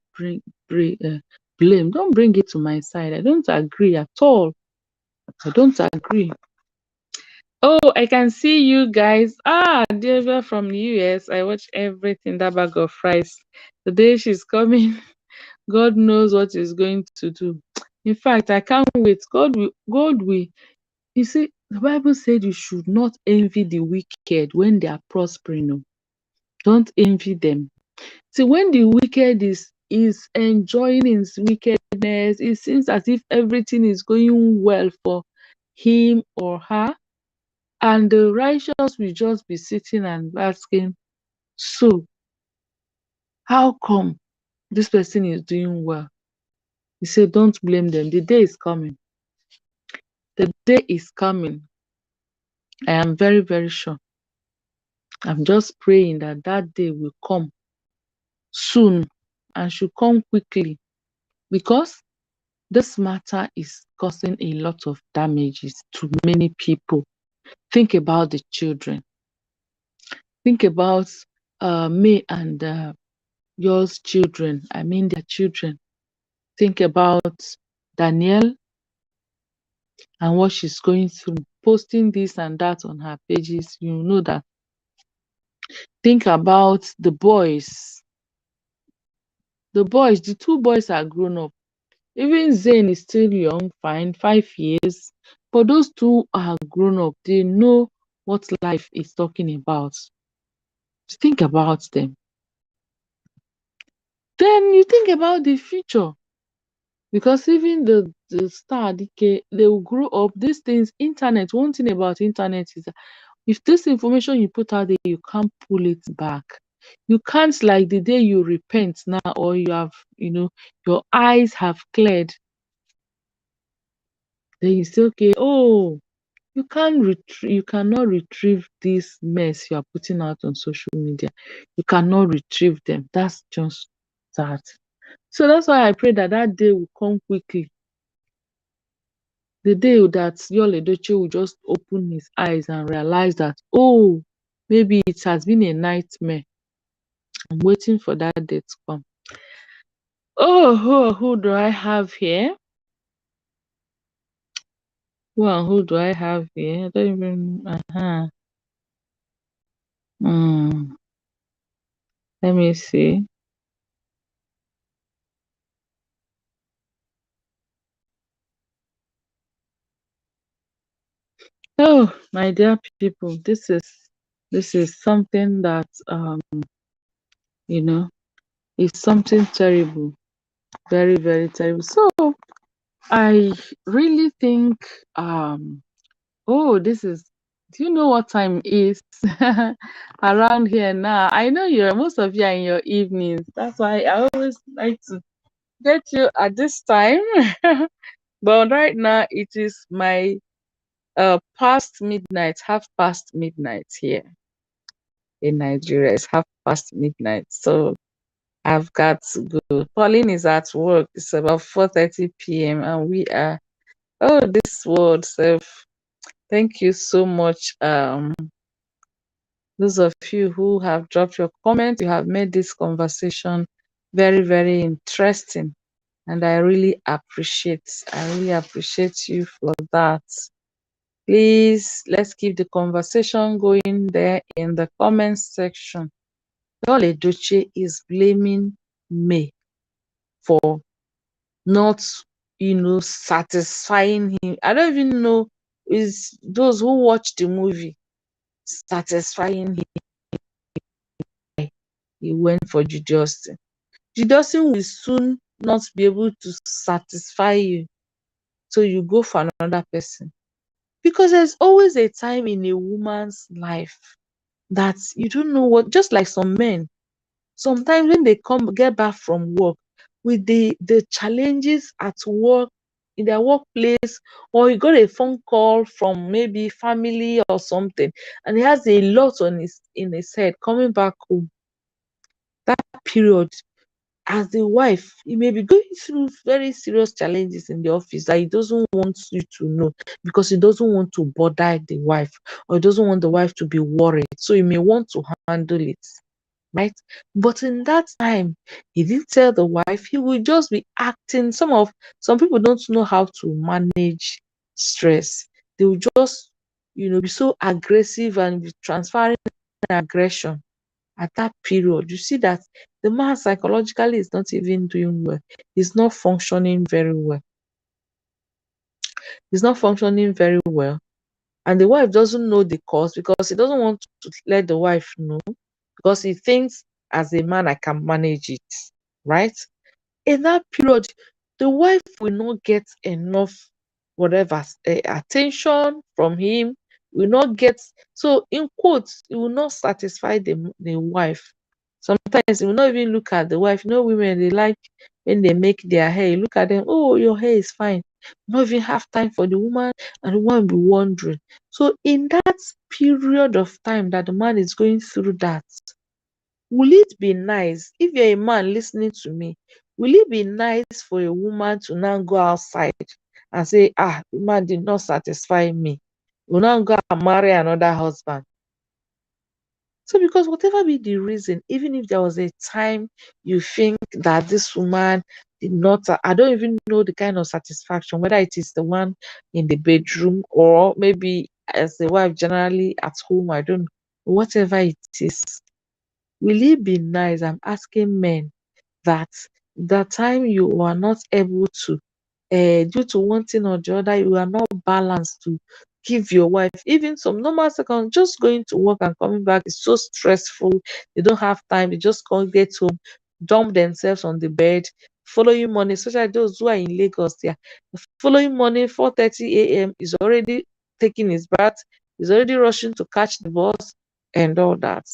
blame. Don't bring it to my side. I don't agree at all. I don't agree. Oh, I can see you guys. Deborah from the US. I watch everything. That bag of rice. The day she's coming, God knows what He's going to do. In fact, I can't wait. God will. You see, the Bible said you should not envy the wicked when they are prospering. No. Don't envy them. See, when the wicked is enjoying his wickedness, it seems as if everything is going well for him or her, and the righteous will just be sitting and asking, so how come this person is doing well? He said, don't blame them. The day is coming. The day is coming. I am very, very sure. I'm just praying that that day will come soon and should come quickly, because this matter is causing a lot of damages to many people. Think about the children. Think about me and yours children. I mean their children. Think about Danielle and what she's going through, posting this and that on her pages. You know that. Think about the boys. The two boys are grown up. Even Zane is still young, fine, 5 years. But those two are grown up. They know what life is talking about. Think about them. Then you think about the future. Because even the star decay, they will grow up. These things, internet, one thing about internet is that if this information you put out there, you can't pull it back. You can't, like the day you repent now, or you have, your eyes have cleared, then you say, okay, oh, you cannot retrieve this mess you are putting out on social media. You cannot retrieve them. That's just that. So that's why I pray that that day will come quickly. The day that Yul Edochie will just open his eyes and realize that, oh, maybe it has been a nightmare. I'm waiting for that day to come. Oh, who do I have here? Who do I have here? I don't even. Let me see. Oh, my dear people, this is something that you know is something terrible, very very terrible. So I really think oh, this is. Do you know what time is around here now? I know most of you are in your evenings. That's why I always like to get you at this time. But right now it is my past midnight, half past midnight here in Nigeria. It's half past midnight. So I've got to go. Pauline is at work. It's about 4:30 p.m. and we are, oh, this world self. Thank you so much. Those of you who have dropped your comment, you have made this conversation very, very interesting. And I really appreciate you for that. Please, let's keep the conversation going there in the comment section. Yul Edochie is blaming May for not, satisfying him. I don't even know is those who watch the movie satisfying him. He went for Judy Austin. Judy Austin will soon not be able to satisfy you, so you go for another person. Because there's always a time in a woman's life that you don't know what, just like some men, sometimes when they get back from work with the challenges at work, in their workplace, or he got a phone call from maybe family or something, and he has a lot on his head coming back home. That period, as the wife, he may be going through very serious challenges in the office that he doesn't want you to know, because he doesn't want to bother the wife, or he doesn't want the wife to be worried. So he may want to handle it, right? But in that time, he didn't tell the wife. He will just be acting. Some people don't know how to manage stress. They will just, be so aggressive and be transferring aggression at that period. You see that the man psychologically is not even doing well. He's not functioning very well. He's not functioning very well. And the wife doesn't know the cause, because he doesn't want to let the wife know, because he thinks, as a man, I can manage it, right? In that period, the wife will not get enough whatever attention from him, will not get, so in quotes, it will not satisfy the wife. Sometimes he will not even look at the wife. Women, they like when they make their hair, you look at them, oh, your hair is fine. Not even have time for the woman, and the woman will be wondering. So in that period of time that the man is going through that, will it be nice, if you're a man listening to me, will it be nice for a woman to now go outside and say, the man did not satisfy me, will now go and marry another husband? So, because whatever be the reason, even if there was a time you think that this woman did not, I don't even know the kind of satisfaction, whether it is the one in the bedroom, or maybe as the wife generally at home, I don't know, whatever it is, will it be nice? I'm asking men, that the time you are not able to, due to one thing or the other, you are not balanced to give your wife even some normal seconds. Just going to work and coming back is so stressful. They don't have time. They just can't get home, dump themselves on the bed. Following morning, especially those who are in Lagos, there, the following morning, 4:30 a.m. is already taking his bath, is already rushing to catch the bus and all that.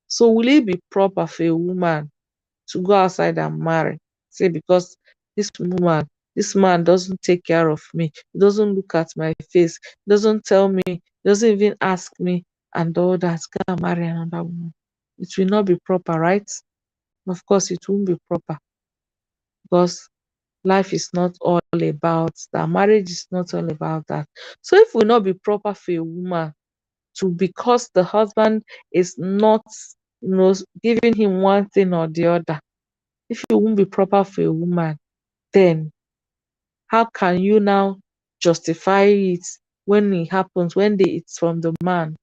So will it be proper for a woman to go outside and marry? Say because this man doesn't take care of me, he doesn't look at my face, doesn't tell me, doesn't even ask me, and all that, go and marry another woman. It will not be proper, right? Of course, it won't be proper because life is not all about that. Marriage is not all about that. So if it will not be proper for a woman to, because the husband is not, giving him one thing or the other, if it won't be proper for a woman, then how can you now justify it when it happens, when it's from the man?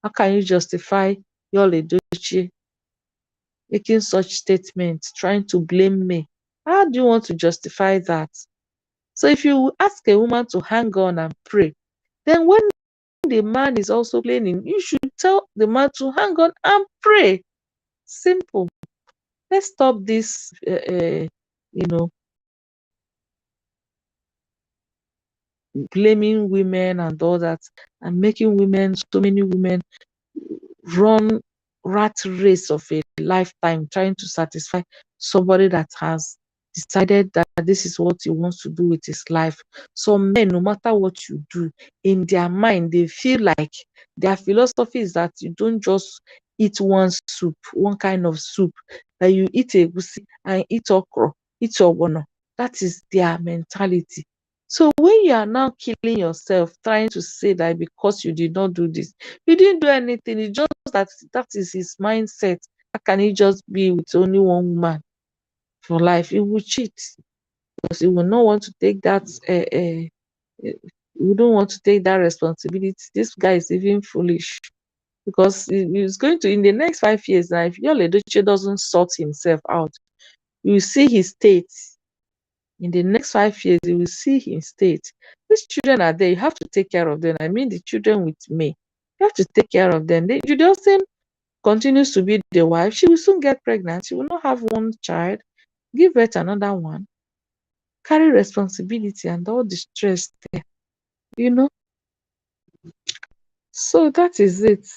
How can you justify Yul Edochie making such statements, trying to blame me? How do you want to justify that? So if you ask a woman to hang on and pray, then when the man is also complaining, you should tell the man to hang on and pray. Simple. Let's stop this, you know, blaming women and all that, and making women, so many women, run rat race of a lifetime trying to satisfy somebody that has decided that this is what he wants to do with his life. Some men, no matter what you do, in their mind, they feel like their philosophy is that you don't just eat one soup, one kind of soup, that you eat egusi and eat okra, eat ogbono. That is their mentality. So when you are now killing yourself, trying to say that because you did not do this, you didn't do anything. It's just that is his mindset. How can he just be with only one woman for life? He will cheat because he will not want to take that. We don't want to take that responsibility. This guy is even foolish because he's going to, in the next 5 years now, if Yul Edochie doesn't sort himself out, you will see his state. In the next 5 years, you will see his state. These children are there. You have to take care of them. I mean, the children with me. You have to take care of them. Judy Austin continues to be the wife. She will soon get pregnant. She will not have one child. Give birth to another one. Carry responsibility and all the stress there. You know. So that is it.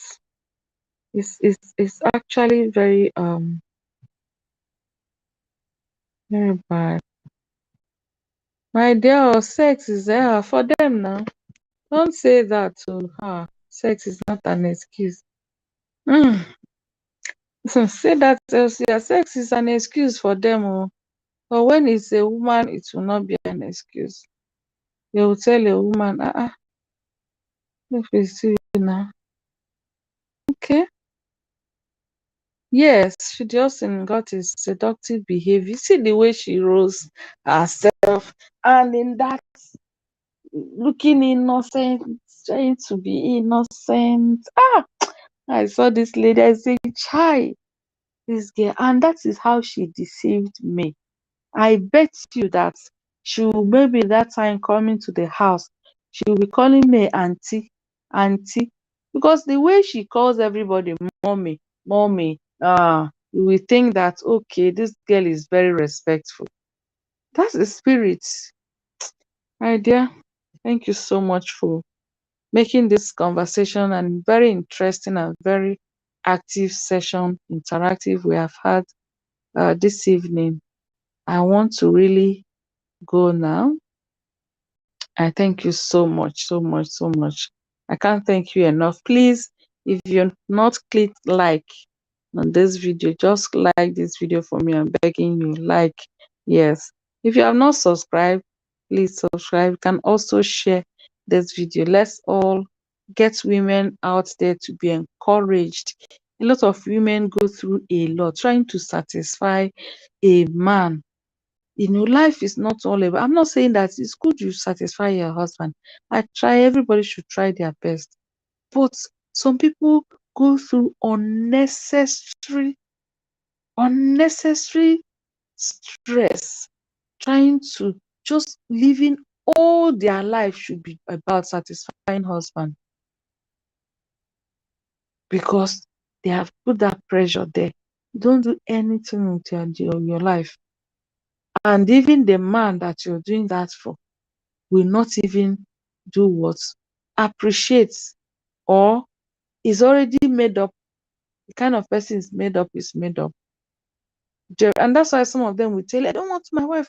It's actually very bad. My dear, sex is there for them now. Don't say that to her. Sex is not an excuse. Mm. So say that sex is an excuse for them. Oh. But when it's a woman, it will not be an excuse. They will tell a woman, if it's you now. Okay. Yes, she just got his seductive behavior. See the way she rose herself, and in that looking innocent, trying to be innocent. I saw this lady, I said, "Chai, this girl," and that is how she deceived me. I bet you that she will, maybe that time coming to the house, she will be calling me auntie, auntie, because the way she calls everybody mommy, mommy, you will think that okay, this girl is very respectful. That's the spirit. My dear, thank you so much for making this conversation and very interesting and very active session, interactive we have had this evening. I want to really go now. I thank you so much, so much, so much. I can't thank you enough. Please, if you're not clicked like on this video, just like this video for me. I'm begging you. Like, yes. If you have not subscribed, please subscribe. You can also share this video. Let's all get women out there to be encouraged. A lot of women go through a lot trying to satisfy a man. Life is not all about. I'm not saying that it's good you satisfy your husband. I try. Everybody should try their best. But some people go through unnecessary stress, trying to just living all their life should be about satisfying husband, because they have put that pressure there. Don't do anything with your life. And even the man that you're doing that for will not even do what? Appreciate, or is already made up. The kind of person is made up. And that's why some of them will tell, I don't want my wife.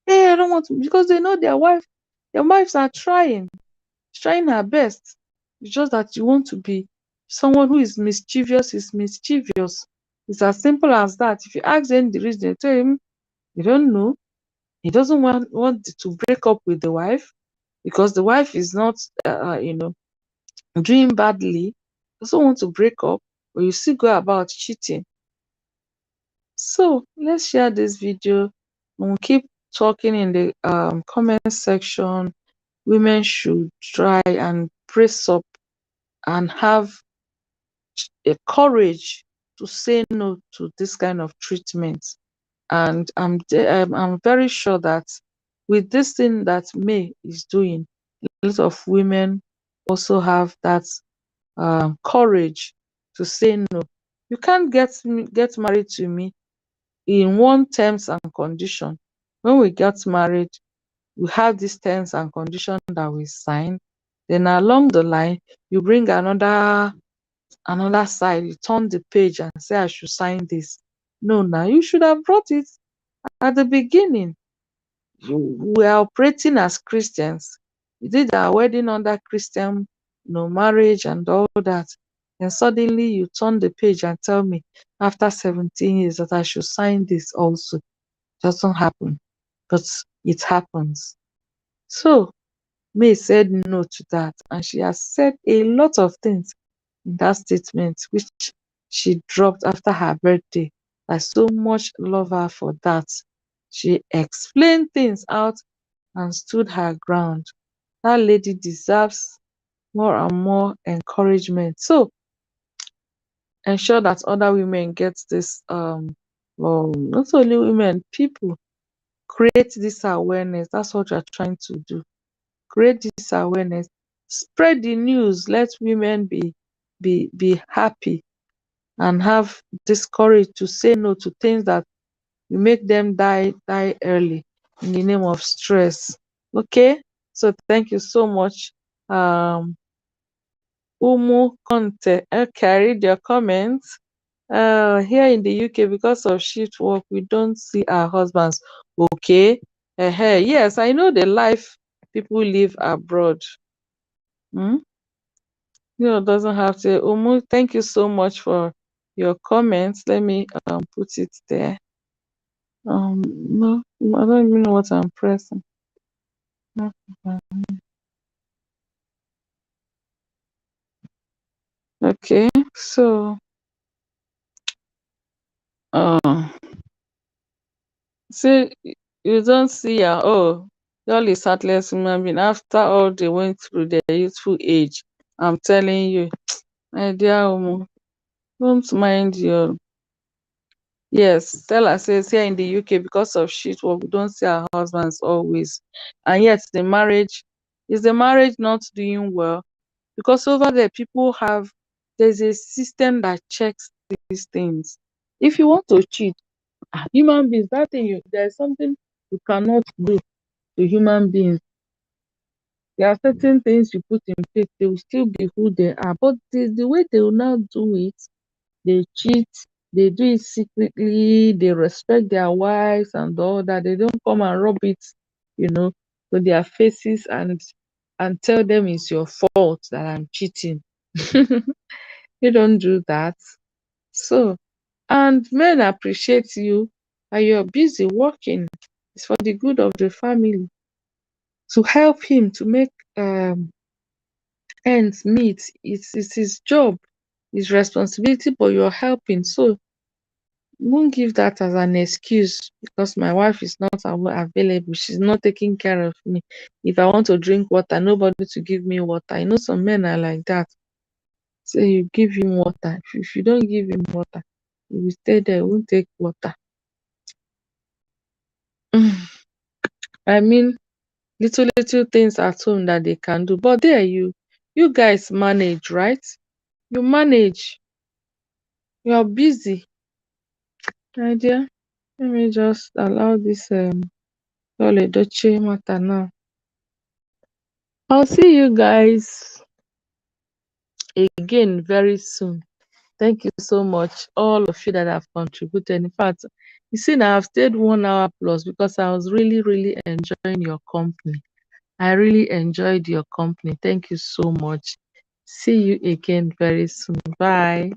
Hey, I don't want to, because they know their wives are trying her best. It's just that you want to be someone who is mischievous, is mischievous. It's as simple as that. If you ask them the reason, they tell him, you don't know. He doesn't want to break up with the wife because the wife is not, doing badly. Doesn't want to break up, but you still go about cheating. So let's share this video. We'll keep talking in the comment section. Women should try and brace up and have a courage to say no to this kind of treatment. And I'm very sure that with this thing that May is doing, a lot of women also have that courage to say no. You can't get married to me in one terms and condition. When we get married, we have these terms and conditions that we sign. Then along the line, you bring another side, you turn the page and say, I should sign this. No, now you should have brought it at the beginning. We are operating as Christians. We did our wedding under Christian, marriage and all that. And suddenly you turn the page and tell me after 17 years that I should sign this also. It doesn't happen, but it happens. So May said no to that, and she has said a lot of things in that statement, which she dropped after her birthday. I so much love her for that. She explained things out and stood her ground. That lady deserves more and more encouragement. So ensure that other women get this, well, not only women, people create this awareness. That's what you're trying to do. Create this awareness. Spread the news. Let women be happy and have this courage to say no to things that will make them die early in the name of stress. Okay, so thank you so much, Umu Conte. Okay, I read your comments. Here in the UK, because of shift work, we don't see our husbands. Okay, yes, I know the life people live abroad. Hmm? Doesn't have to. Umu, thank you so much for your comments. Let me put it there. No, I don't even know what I'm pressing. Okay, so uh see, you don't see y'all is heartless human being after all they went through their youthful age. I'm telling you, my dear Umu, don't mind your. Yes, Stella says here in the UK, because of shit work, we don't see our husbands always. And yet the marriage not doing well? Because over there, there's a system that checks these things. If you want to cheat, human beings, there's something you cannot do to human beings. There are certain things you put in place, they will still be who they are. But the way they will now do it, they cheat, they do it secretly, they respect their wives and all that. They don't come and rub it, to their faces and tell them it's your fault that I'm cheating. You don't do that. So, and men appreciate you and you're busy working. It's for the good of the family. To help him to make ends meet. It's his job, his responsibility, but you're helping. So won't give that as an excuse because my wife is not available. She's not taking care of me. If I want to drink water, nobody to give me water. I know some men are like that. So you give him water. If you don't give him water, he will stay there, he won't take water. I mean, little things at home that they can do. But there you guys manage, right? You manage. You're busy. My dear, let me just allow this Yul Edochie matter now. I'll see you guys again very soon. Thank you so much, all of you that have contributed. In fact, you see now I've stayed 1 hour plus because I was really enjoying your company. I really enjoyed your company. Thank you so much. See you again very soon. Bye.